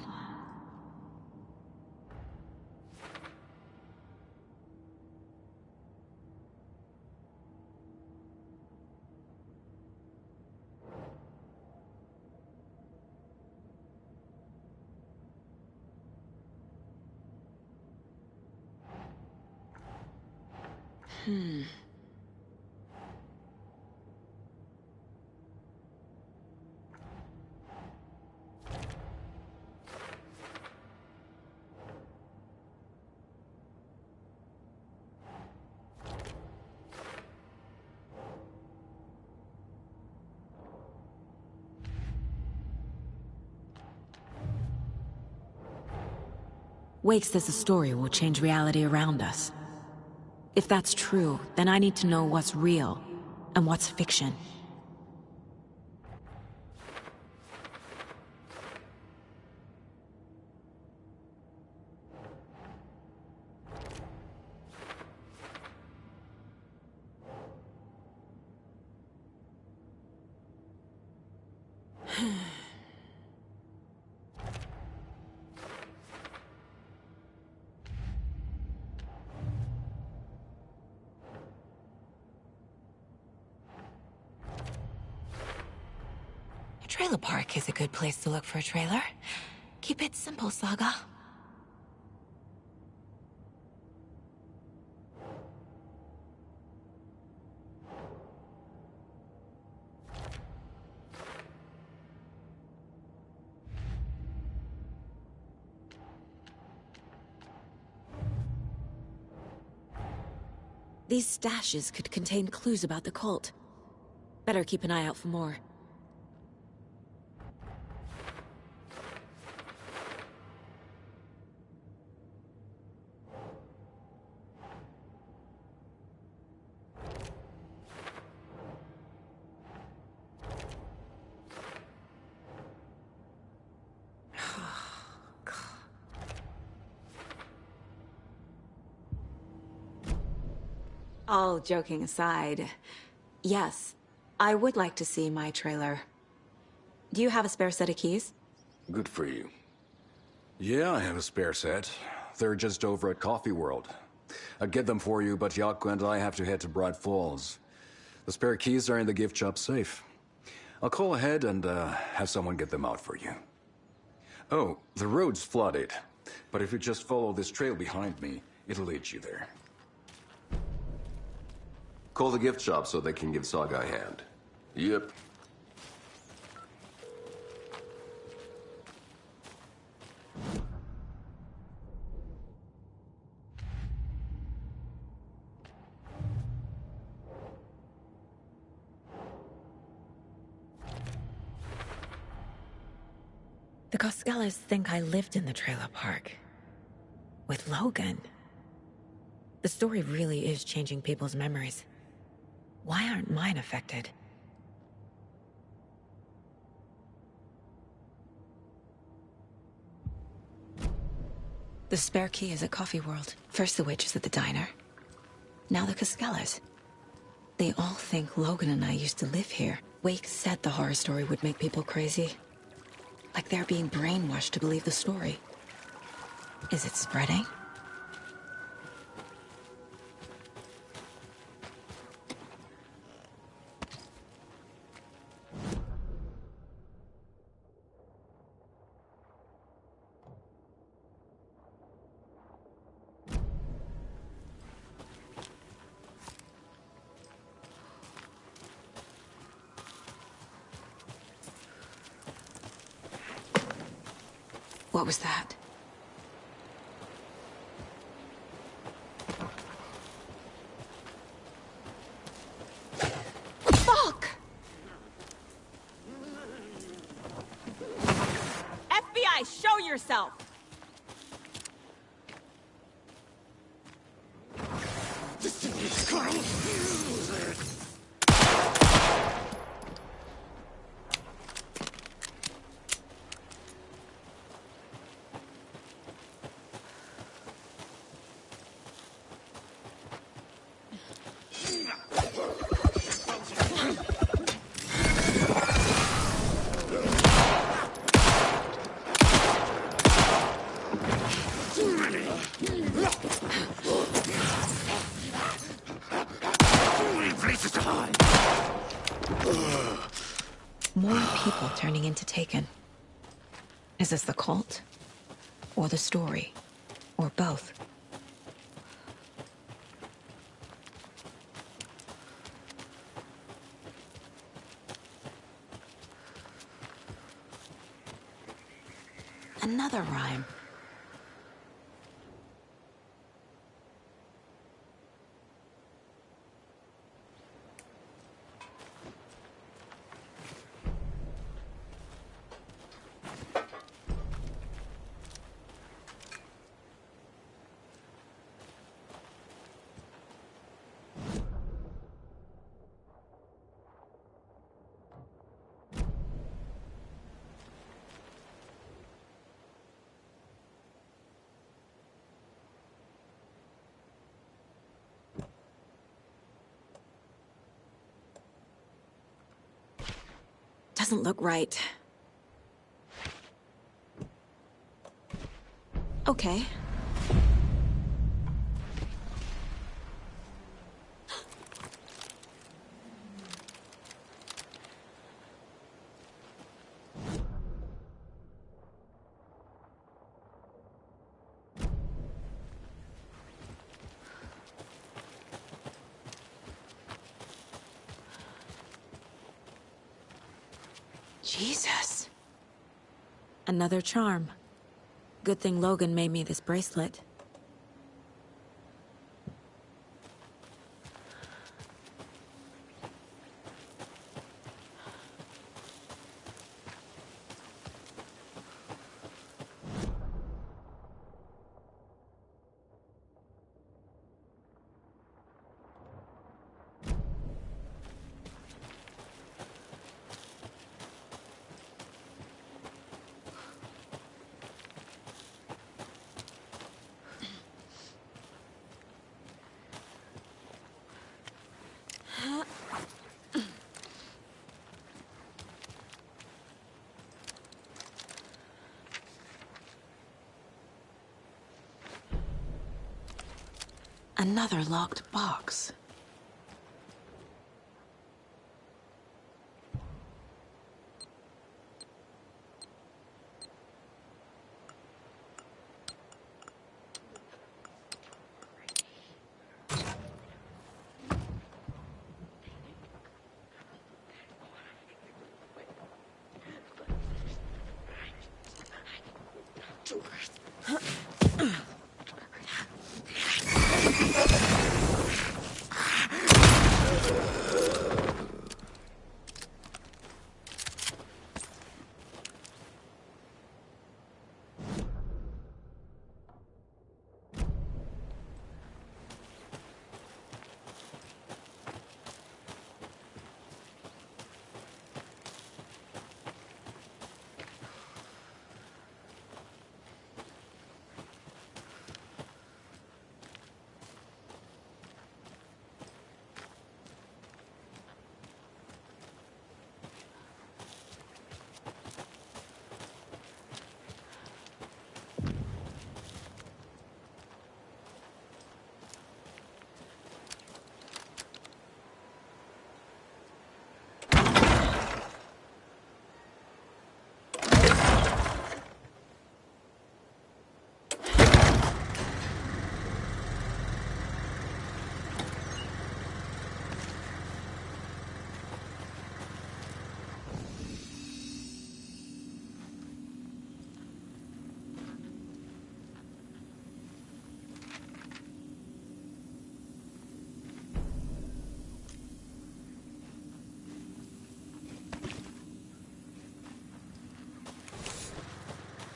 Speaker 6: Wake says the story will change reality around us. If that's true, then I need to know what's real and what's fiction. Trailer Park is a good place to look for a trailer. Keep it simple, Saga. These stashes could contain clues about the cult. Better keep an eye out for more. All joking aside, yes, I would like to see my trailer. Do you have a spare set of keys?
Speaker 20: Good for you. Yeah, I have a spare set. They're just over at Coffee World. I'd get them for you, but Yaku and I have to head to Bright Falls. The spare keys are in the gift shop safe. I'll call ahead and have someone get them out for you. Oh, the road's flooded, but if you just follow this trail behind me, it'll lead you there.
Speaker 21: Call the gift shop so they can give Saga a hand. Yep.
Speaker 6: The Koskelas think I lived in the trailer park. With Logan. The story really is changing people's memories. Why aren't mine affected? The spare key is at Coffee World. First the witches at the diner. Now the Koskelas. They all think Logan and I used to live here. Wake said the horror story would make people crazy. Like they're being brainwashed to believe the story. Is it spreading? What was that? Fuck!
Speaker 14: FBI, show yourself!
Speaker 6: More people turning into Taken. Is this the cult? Or the story? Or both? Another rhyme. Doesn't look right. Okay. Jesus. Another charm. Good thing Logan made me this bracelet. Another locked box.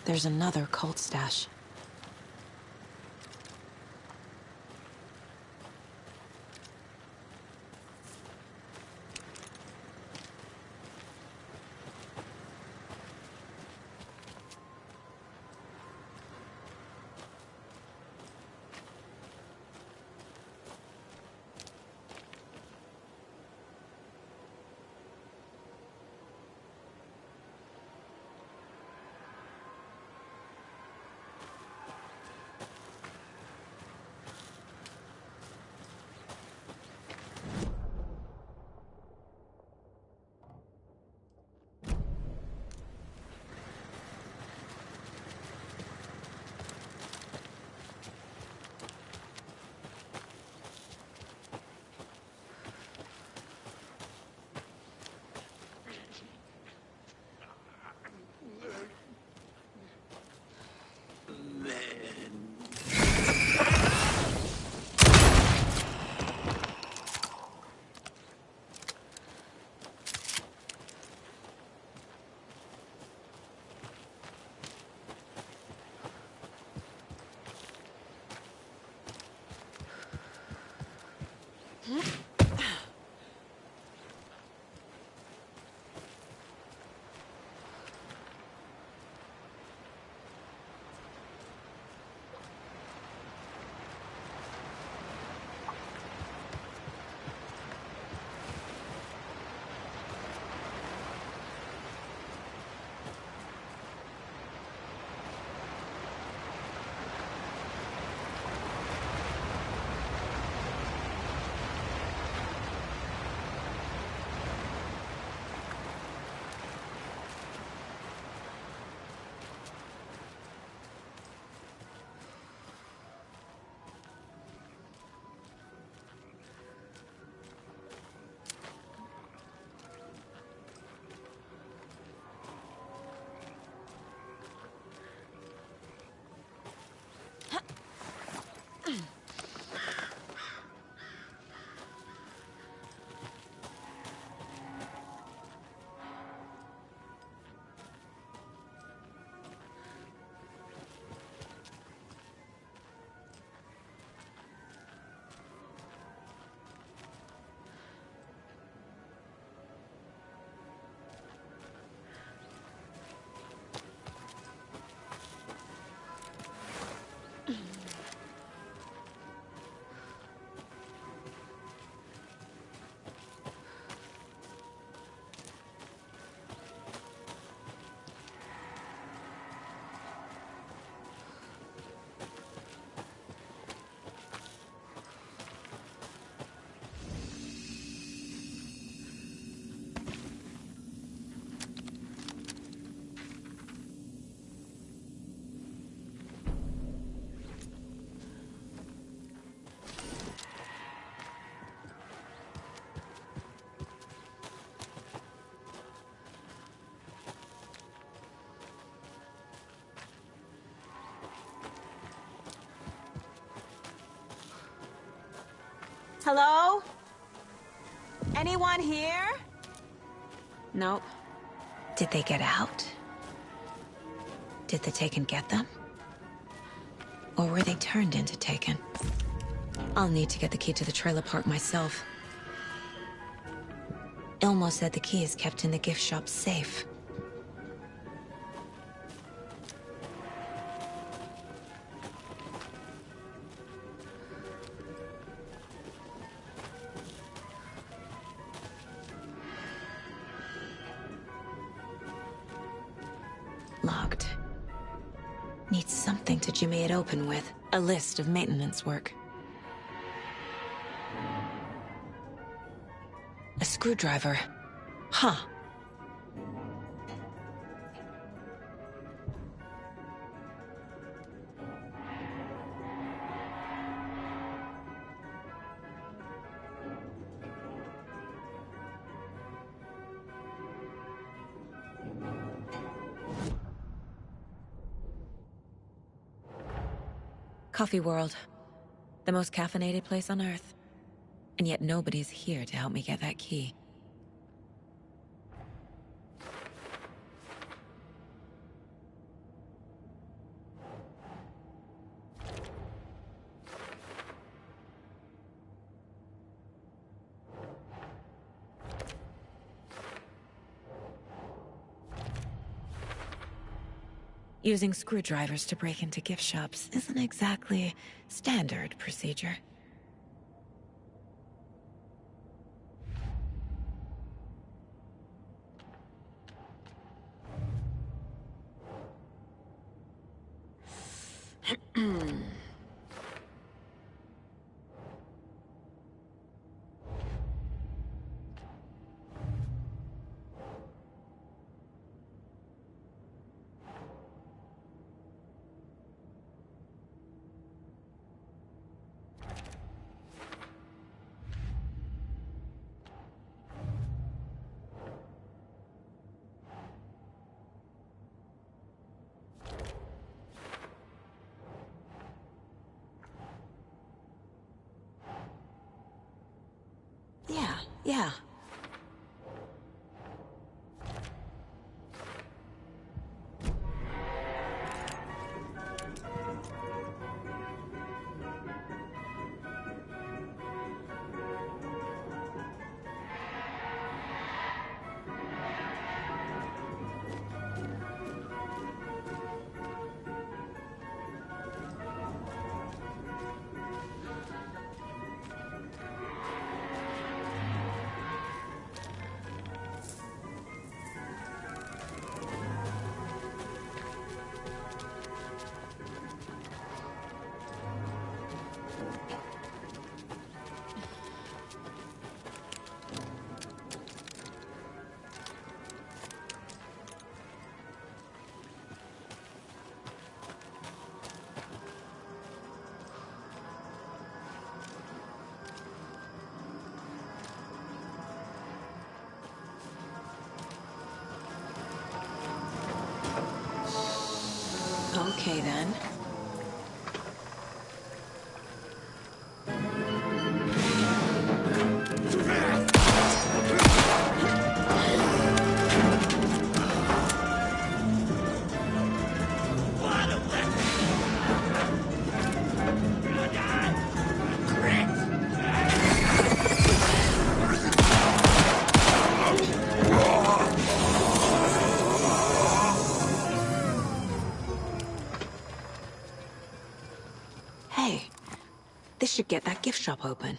Speaker 6: There's another cult stash.
Speaker 14: Hello? Anyone here?
Speaker 6: Nope.
Speaker 7: Did they get out? Did the Taken get them? Or were they turned into Taken? I'll need to get the key to the trailer park myself. Ilmo said the key is kept in the gift shop safe. Locked. Need something to jimmy it open with.
Speaker 6: A list of maintenance work.
Speaker 7: A screwdriver. Huh.
Speaker 6: Coffee World. The most caffeinated place on Earth. And yet nobody's here to help me get that key. Using screwdrivers to break into gift shops isn't exactly standard procedure. Yeah. Okay, then. Hey, this should get that gift shop open.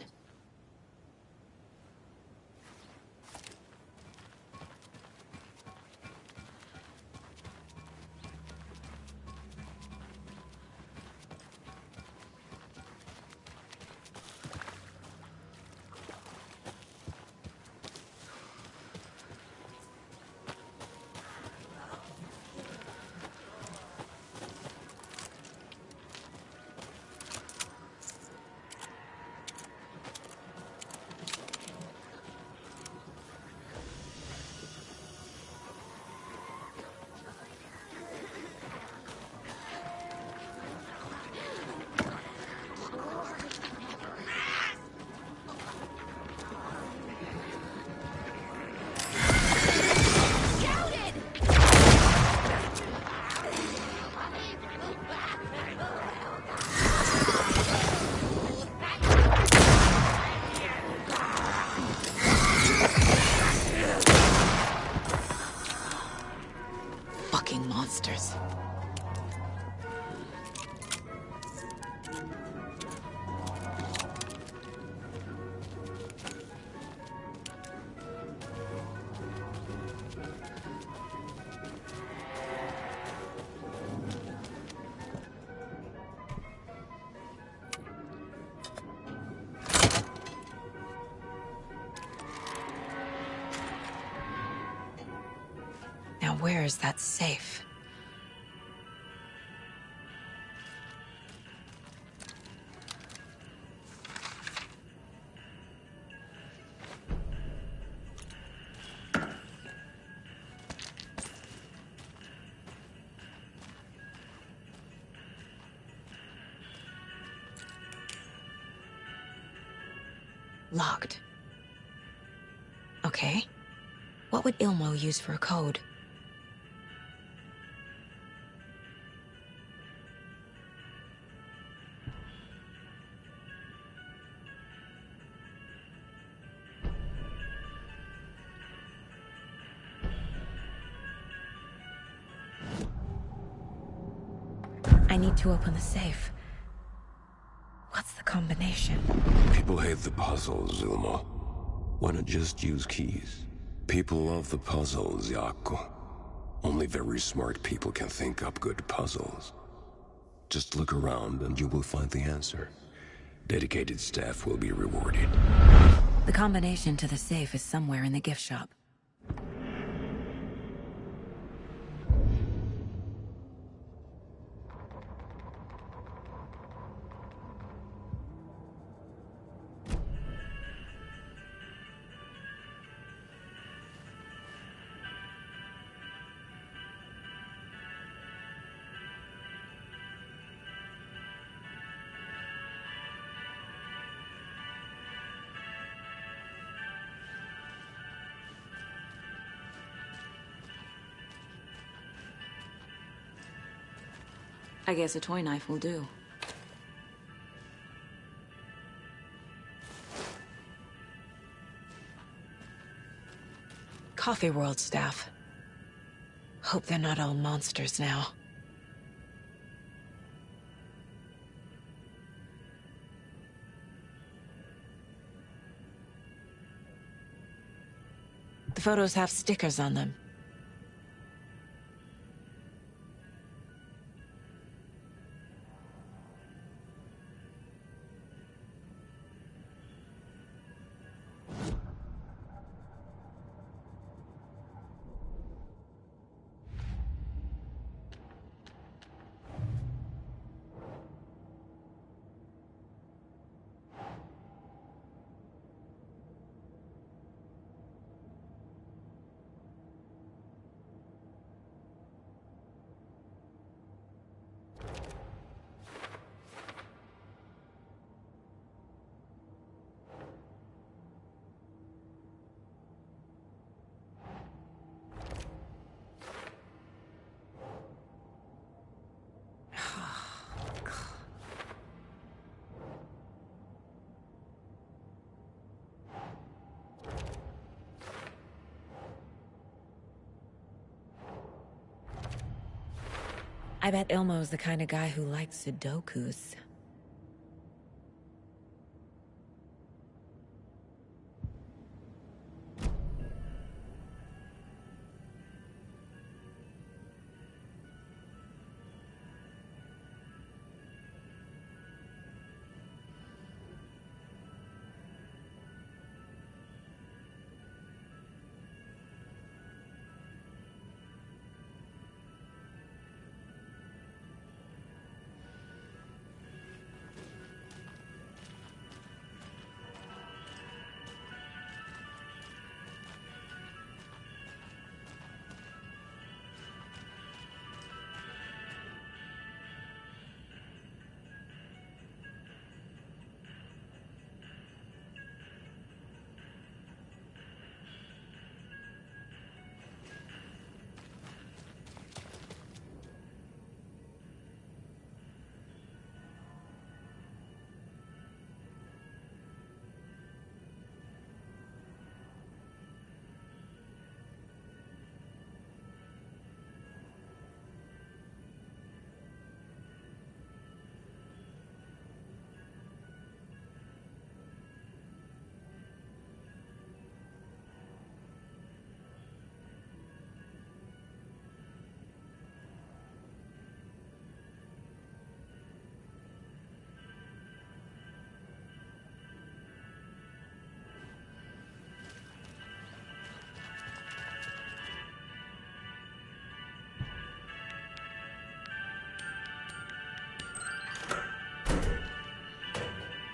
Speaker 6: Fucking monsters. Now where is that safe? Locked. Okay. What would Ilmo use for a code? I need to open the safe. What's the combination?
Speaker 21: People hate the puzzles, Ilmo. Why not just use keys? People love the puzzles, Jaakko. Only very smart people can think up good puzzles. Just look around and you will find the answer. Dedicated staff will be rewarded.
Speaker 6: The combination to the safe is somewhere in the gift shop. I guess a toy knife will do. Coffee World staff. Hope they're not all monsters now. The photos have stickers on them. I bet Ilmo's the kind of guy who likes Sudokus.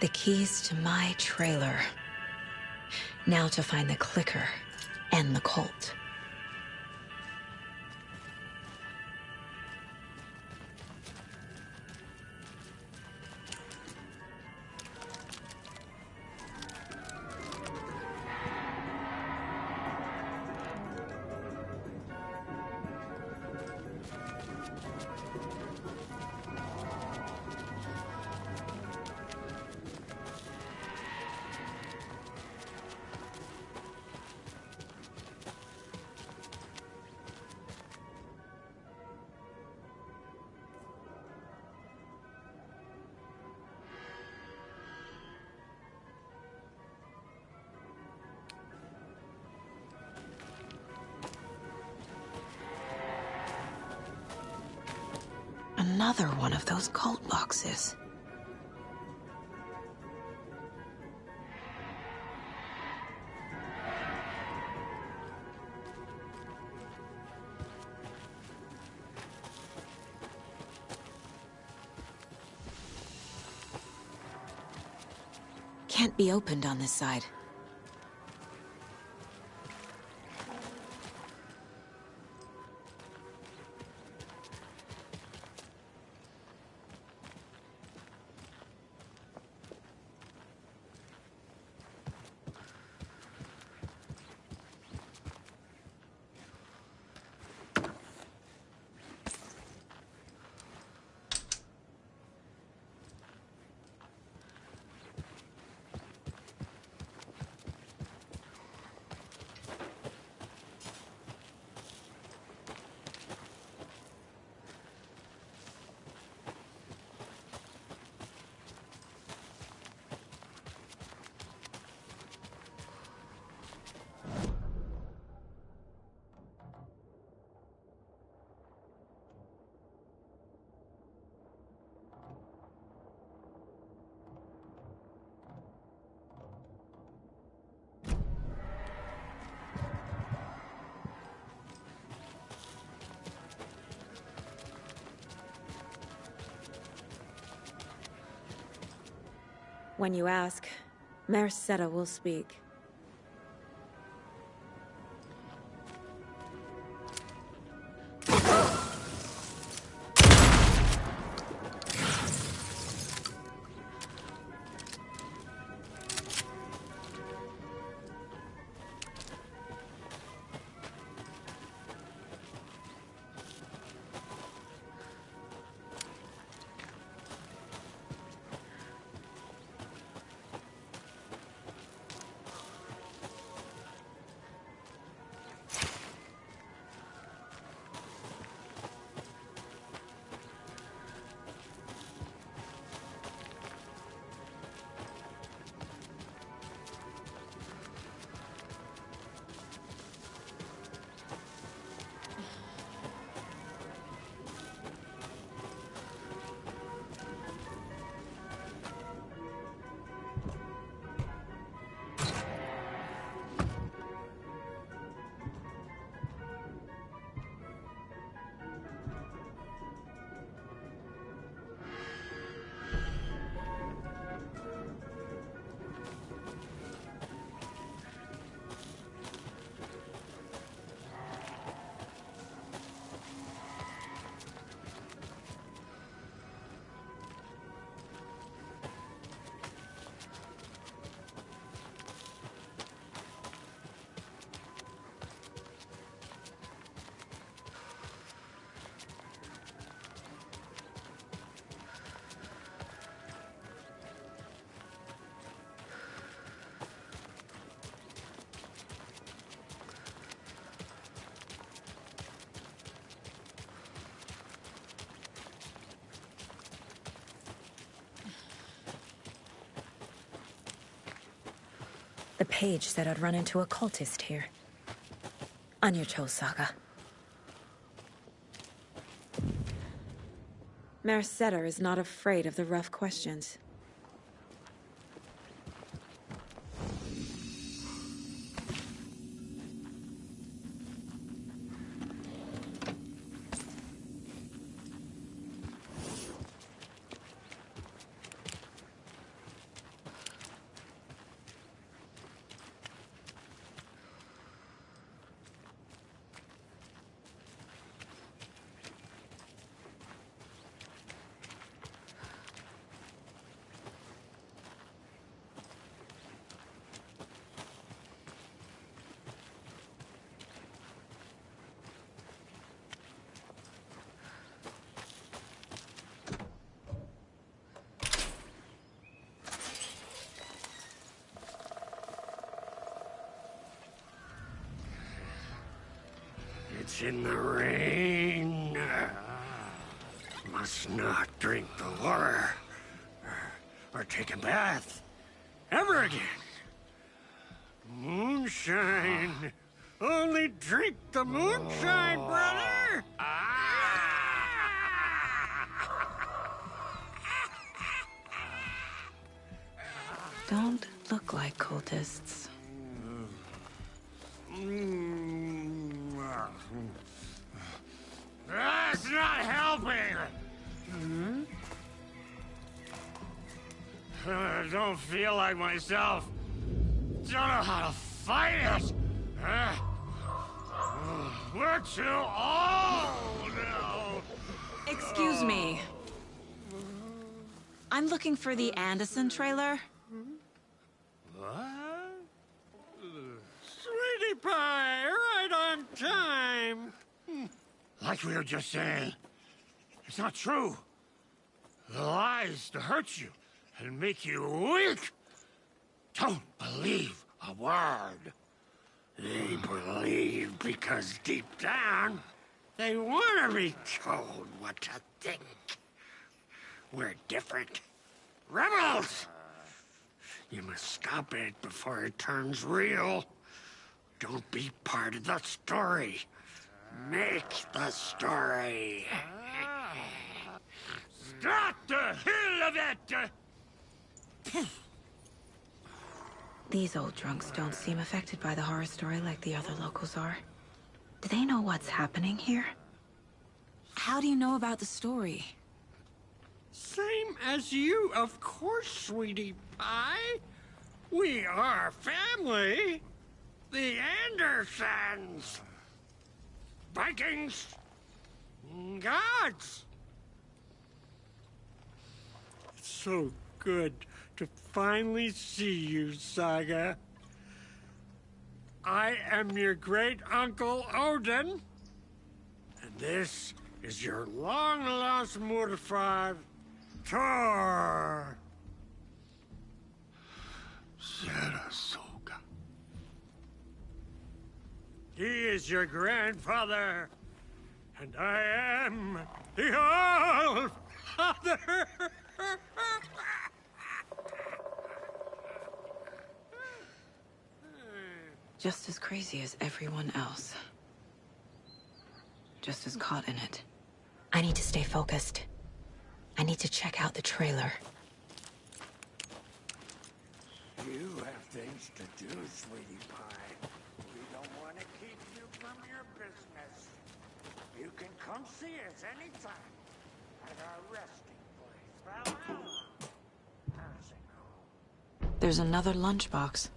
Speaker 6: The keys to my trailer. Now to find the clicker and the Colt.
Speaker 14: Another one of those cult boxes. Can't be opened on this side. When you ask, Mayor Seta will speak. The page said I'd run into a cultist here. On your Cho saga. Mayor Seta is not afraid of the rough questions.
Speaker 2: It's in the rain. Must not drink the water. Or take a bath. Ever again. Moonshine. Only drink the moonshine, brother!
Speaker 6: don't look like cultists.
Speaker 2: That's not helping! I don't feel like myself. Don't know how to fight it. We're too old now.
Speaker 6: Excuse me. I'm looking for the Anderson trailer.
Speaker 2: What? Sweetie pie, right on time. Like we were just saying, it's not true. The lies to hurt you and make you weak. Don't believe a word. They believe because deep down, they want to be told what to think. We're different. Rebels! You must stop it before it turns real. Don't be part of the story. Make the story. Stop the hell of it!
Speaker 6: These old drunks don't seem affected by the horror story like the other locals are. Do they know what's happening here? How do you know about the story?
Speaker 2: Same as you, of course, sweetie pie. We are family. The Andersons. Vikings. Gods. It's so good to finally see you, Saga. I am your great-uncle Odin. And this is your long-lost Murfar, Thor. Saratoga. He is your grandfather, and I am the All-Father.
Speaker 6: Just as crazy as everyone else. Just as caught in it.
Speaker 14: I need to stay focused. I need to check out the trailer.
Speaker 2: You have things to do, sweetie pie. We don't want to keep you from your business. You can come see us anytime at our resting place. Nursing home.
Speaker 6: There's another lunchbox.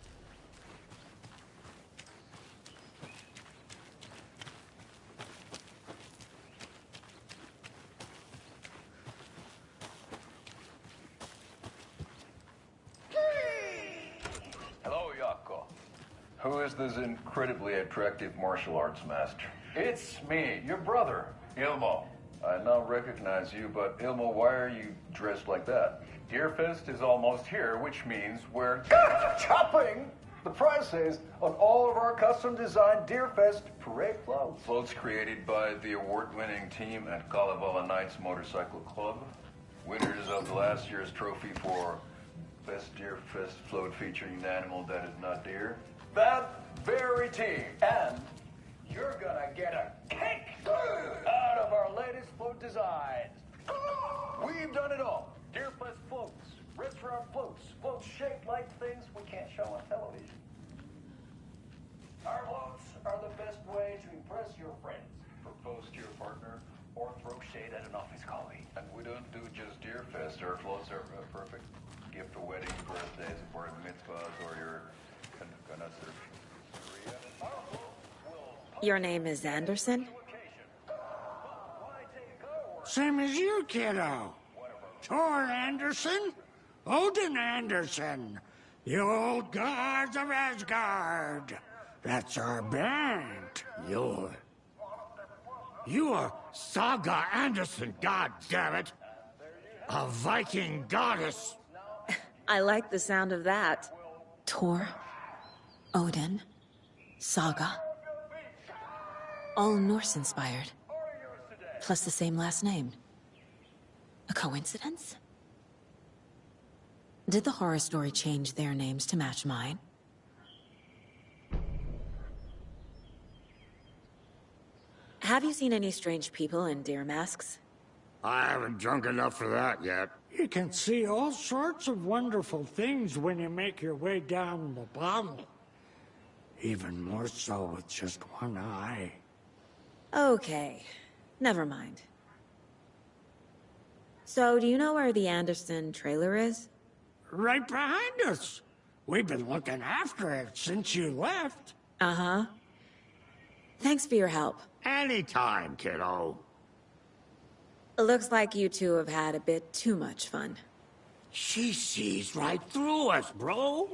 Speaker 4: Hello, Yako. Who is this incredibly attractive martial arts master? It's me, your brother, Ilmo. I now recognize you, but Ilmo, why are you dressed like that? Deerfest is almost here, which means we're chopping the prices on all of our custom-designed Deerfest parade floats. Floats created by the award-winning team at Kalevala Knights Motorcycle Club. Winners of the last year's trophy for Best Deerfest float featuring an animal that is not deer. That very team. And you're gonna get a kick out of our latest float designs. We've done it all. Deerfest floats, restaurant floats, floats shaped like things we can't show on television. Our floats are the best way to impress your friends, propose to your partner, or throw shade at an office colleague. And we don't do just Deerfest. Our floats are a perfect gift for weddings, birthdays, bar mitzvahs, or your kanasir.
Speaker 14: Your name is Anderson?
Speaker 2: Same as you, kiddo. Thor Anderson, Odin Anderson, the old gods of Asgard. That's our band. You're Saga Anderson, goddammit. A Viking goddess.
Speaker 14: I like the sound of that.
Speaker 6: Thor, Odin, Saga. All Norse-inspired. Plus the same last name. A coincidence? Did the horror story change their names to match mine?
Speaker 14: Have you seen any strange people in deer masks?
Speaker 2: I haven't drunk enough for that yet. You can see all sorts of wonderful things when you make your way down the bottle. Even more so with just one eye.
Speaker 14: Okay, never mind. So, do you know where the Anderson trailer is?
Speaker 2: Right behind us. We've been looking after it since you left.
Speaker 14: Uh-huh. Thanks for your help.
Speaker 2: Anytime, kiddo.
Speaker 14: Looks like you two have had a bit too much fun.
Speaker 2: She sees right through us, bro.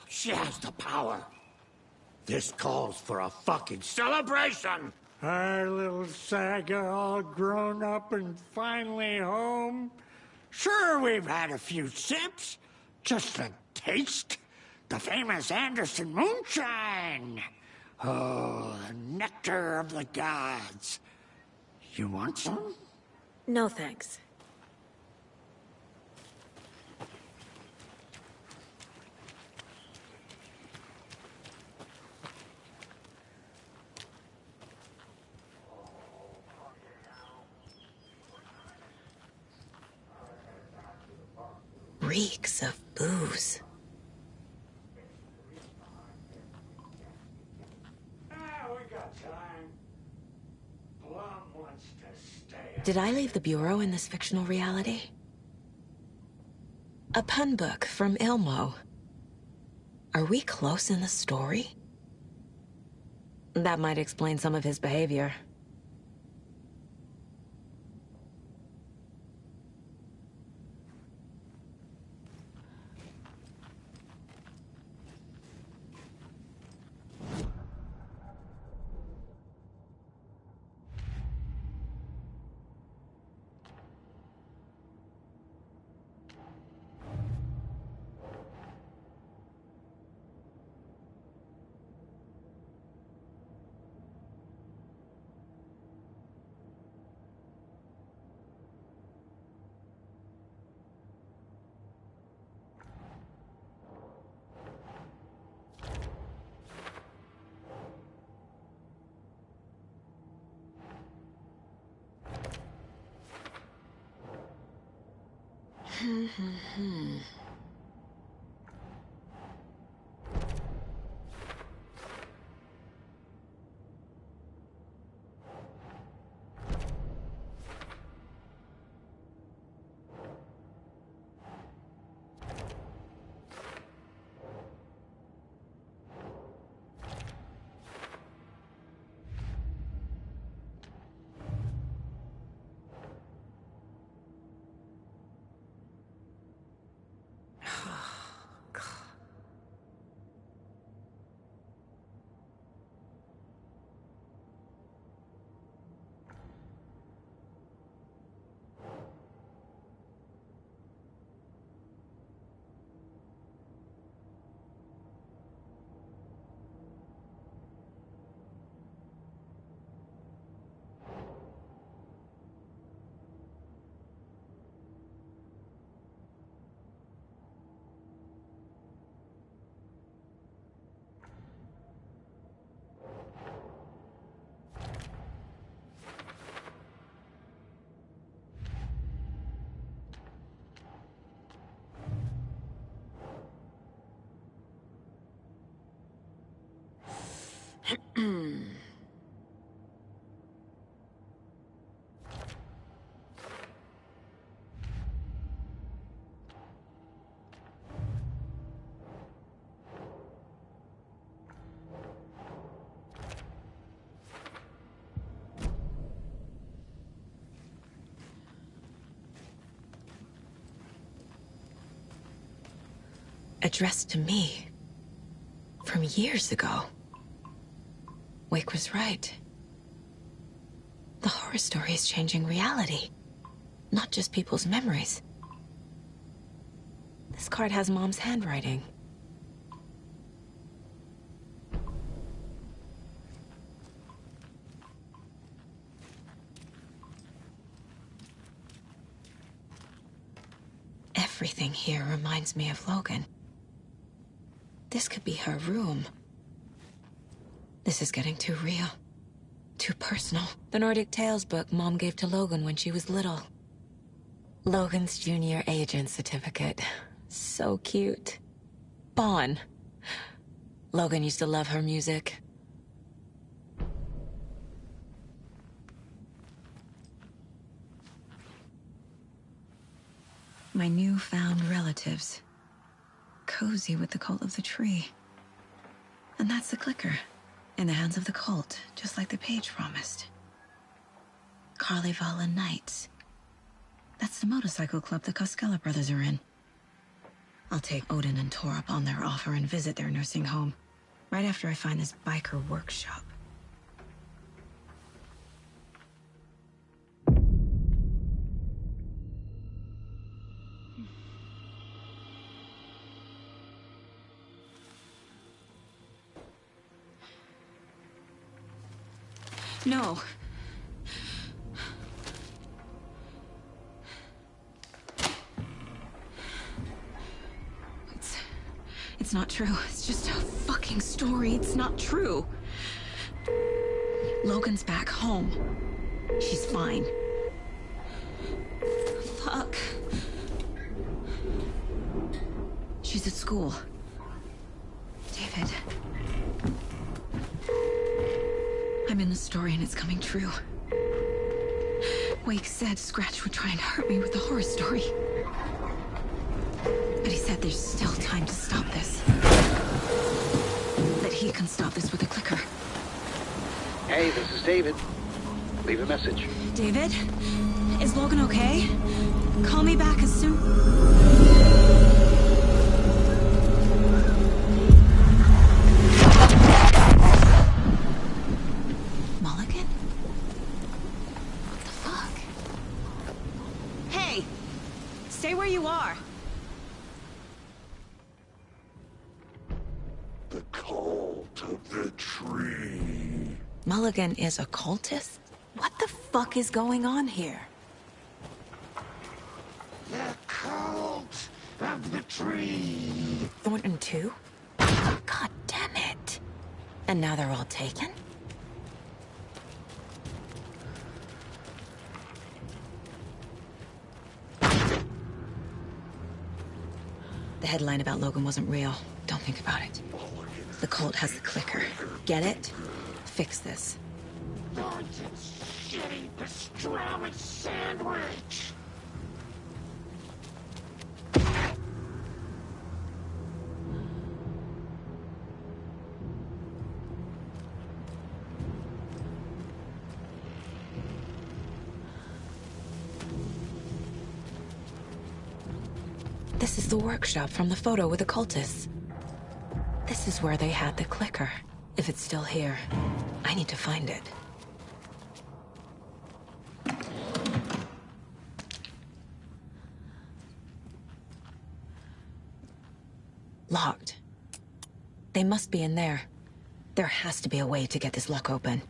Speaker 2: She has the power. This calls for a fucking celebration. Our little saga all grown up and finally home. Sure, we've had a few sips. Just a taste. The famous Anderson moonshine. Oh, the nectar of the gods. You want some?
Speaker 14: No thanks. Reeks of booze.
Speaker 2: We got time. Blum wants to stay.
Speaker 14: Did I leave the Bureau in this fictional reality? A pun book from Ilmo. Are we close in the story? That might explain some of his behavior. Addressed to me. From years ago. Wake was right. The horror story is changing reality. Not just people's memories. This card has Mom's handwriting. Everything here reminds me of Logan. This could be her room. This is getting too real. Too personal. The Nordic Tales book Mom gave to Logan when she was little. Logan's junior agent certificate. So cute. Bon. Logan used to love her music. My newfound relatives. Cozy with the cult of the tree. And that's the clicker. In the hands of the cult, just like the page promised. Carnival Knights. That's the motorcycle club the Koskela brothers are in. I'll take Odin and Tor up on their offer and visit their nursing home. Right after I find this biker workshop. No. It's not true. It's just a fucking story. It's not true. Logan's back home. She's fine. Fuck. She's at school. David. I'm in the story and it's coming true. Wake said Scratch would try and hurt me with the horror story. But he said there's still time to stop this. That he can stop this with a clicker.
Speaker 11: Hey, this is David. Leave a message.
Speaker 6: David? Is Logan okay? Call me back as soon... Mulligan? What the fuck? Hey! Stay where you are.
Speaker 15: The cult of the tree.
Speaker 14: Mulligan is a cultist? What the fuck is going on here?
Speaker 15: The cult of the tree.
Speaker 14: Thornton too? God damn it. And now they're all taken? The headline about Logan wasn't real. Don't think about it. The cult has the clicker. Get it? Fix this.
Speaker 15: Nonsense, shitty pastrami sandwich.
Speaker 14: This is the workshop from the photo with the cultists. This is where they had the clicker. If it's still here, I need to find it. Locked. They must be in there. There has to be a way to get this lock open.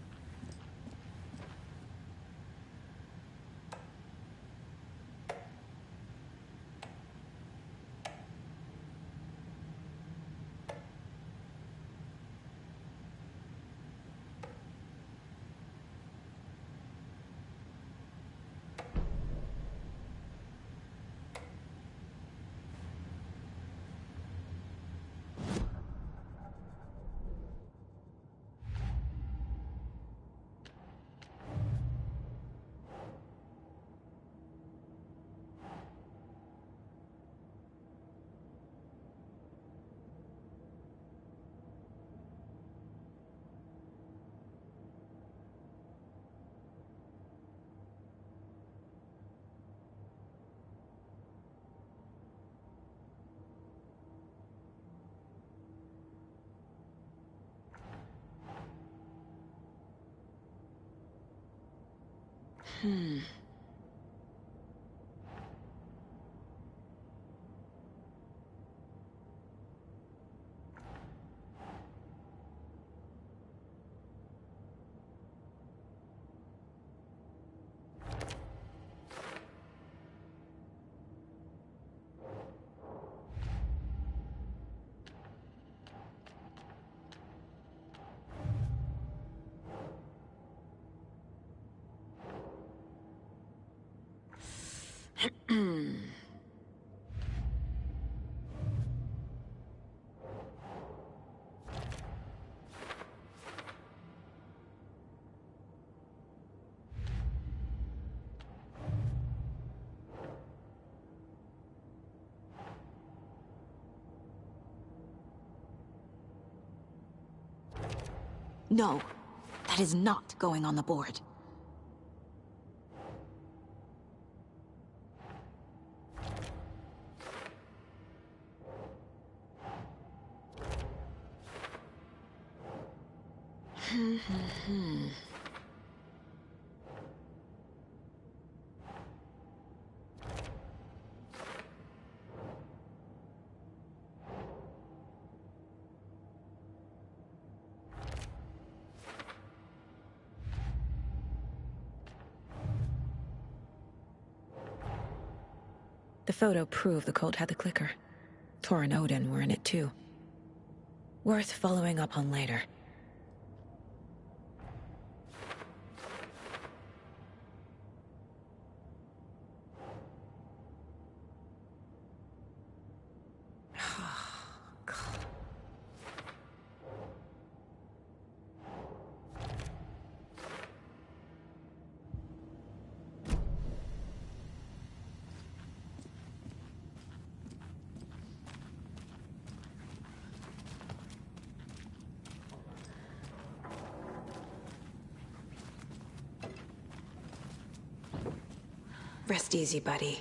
Speaker 14: No, that is not going on the board. The photo proved the cult had the clicker. Tor and Odin were in it too. Worth following up on later. Rest easy, buddy.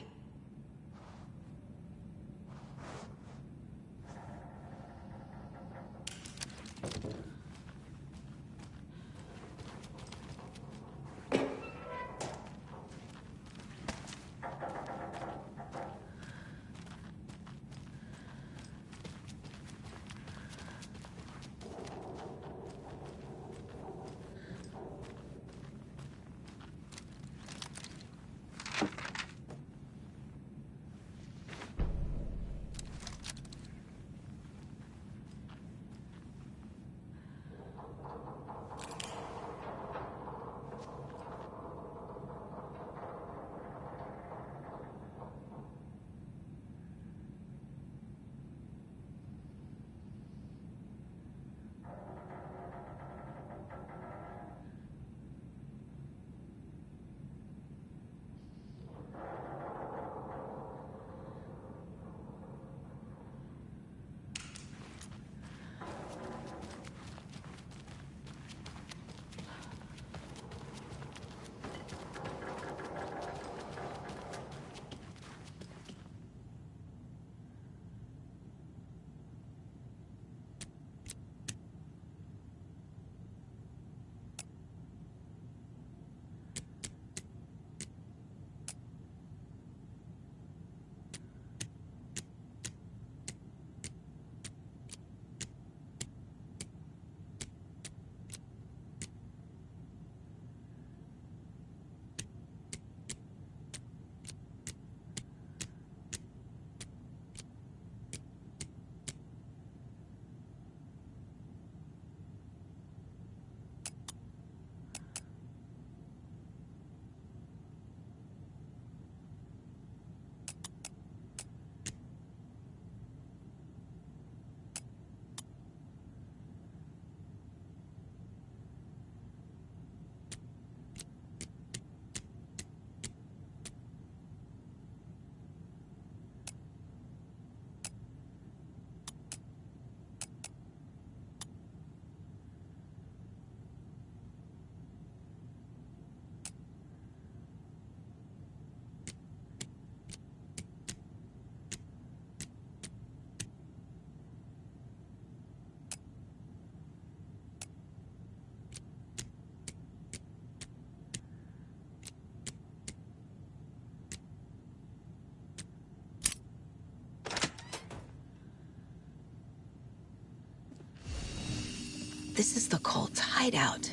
Speaker 14: This is the cult's hideout.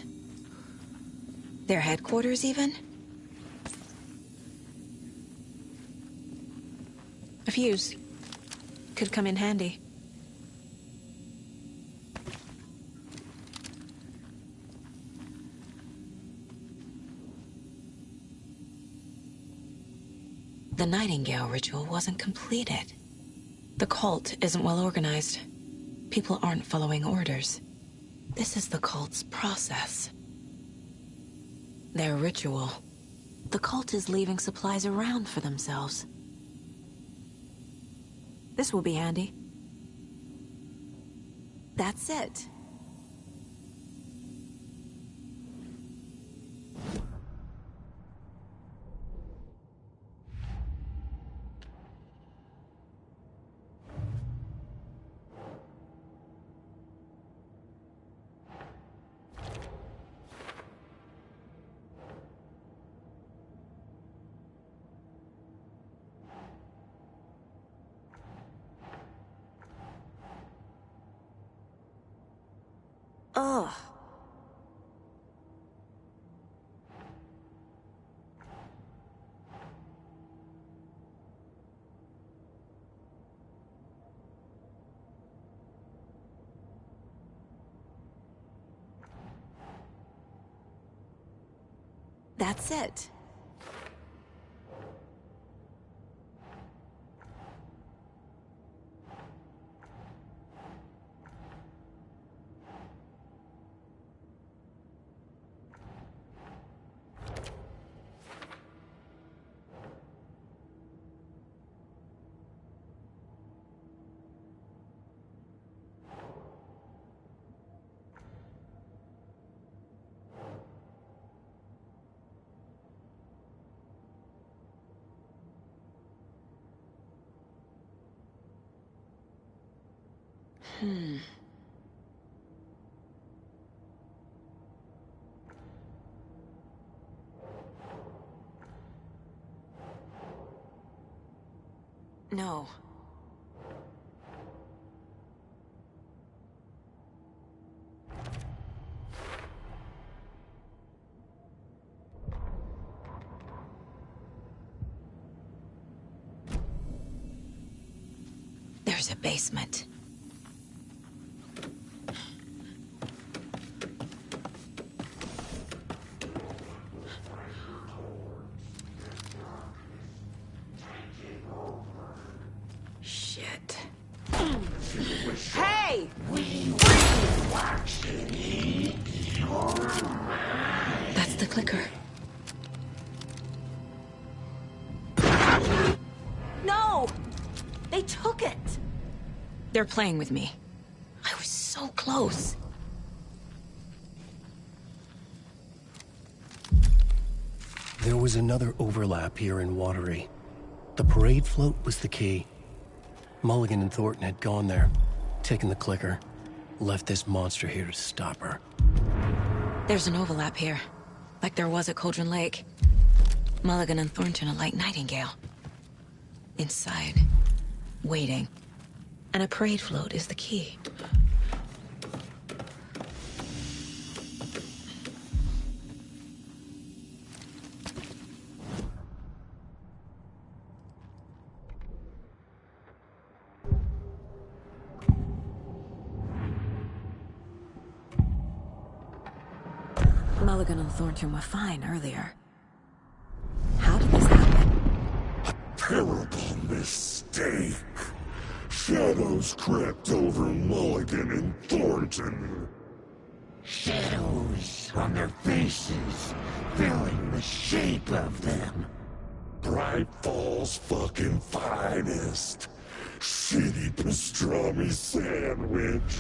Speaker 14: Their headquarters, even? A fuse. Could come in handy. The Nightingale ritual wasn't completed. The cult isn't well organized. People aren't following orders. This is the cult's process. Their ritual. The cult is leaving supplies around for themselves. This will be handy. That's it.
Speaker 6: Ugh. That's it. No. There's a basement. Shit. Hey! That's the clicker. No! They took it! They're playing with me. I was so close.
Speaker 3: There was another overlap here in Watery. The parade float was the key. Mulligan and Thornton had gone there, taken the clicker, left this monster here to stop her.
Speaker 6: There's an overlap here, like there was at Cauldron Lake. Mulligan and Thornton are like Nightingale. Inside, waiting. And a parade float is the key. Mulligan and Thornton were fine earlier. How did this happen?
Speaker 15: A terrible mistake. Shadows crept over Mulligan and Thornton. Shadows on their faces, filling the shape of them. Bright Falls fucking finest. Shitty pastrami sandwich.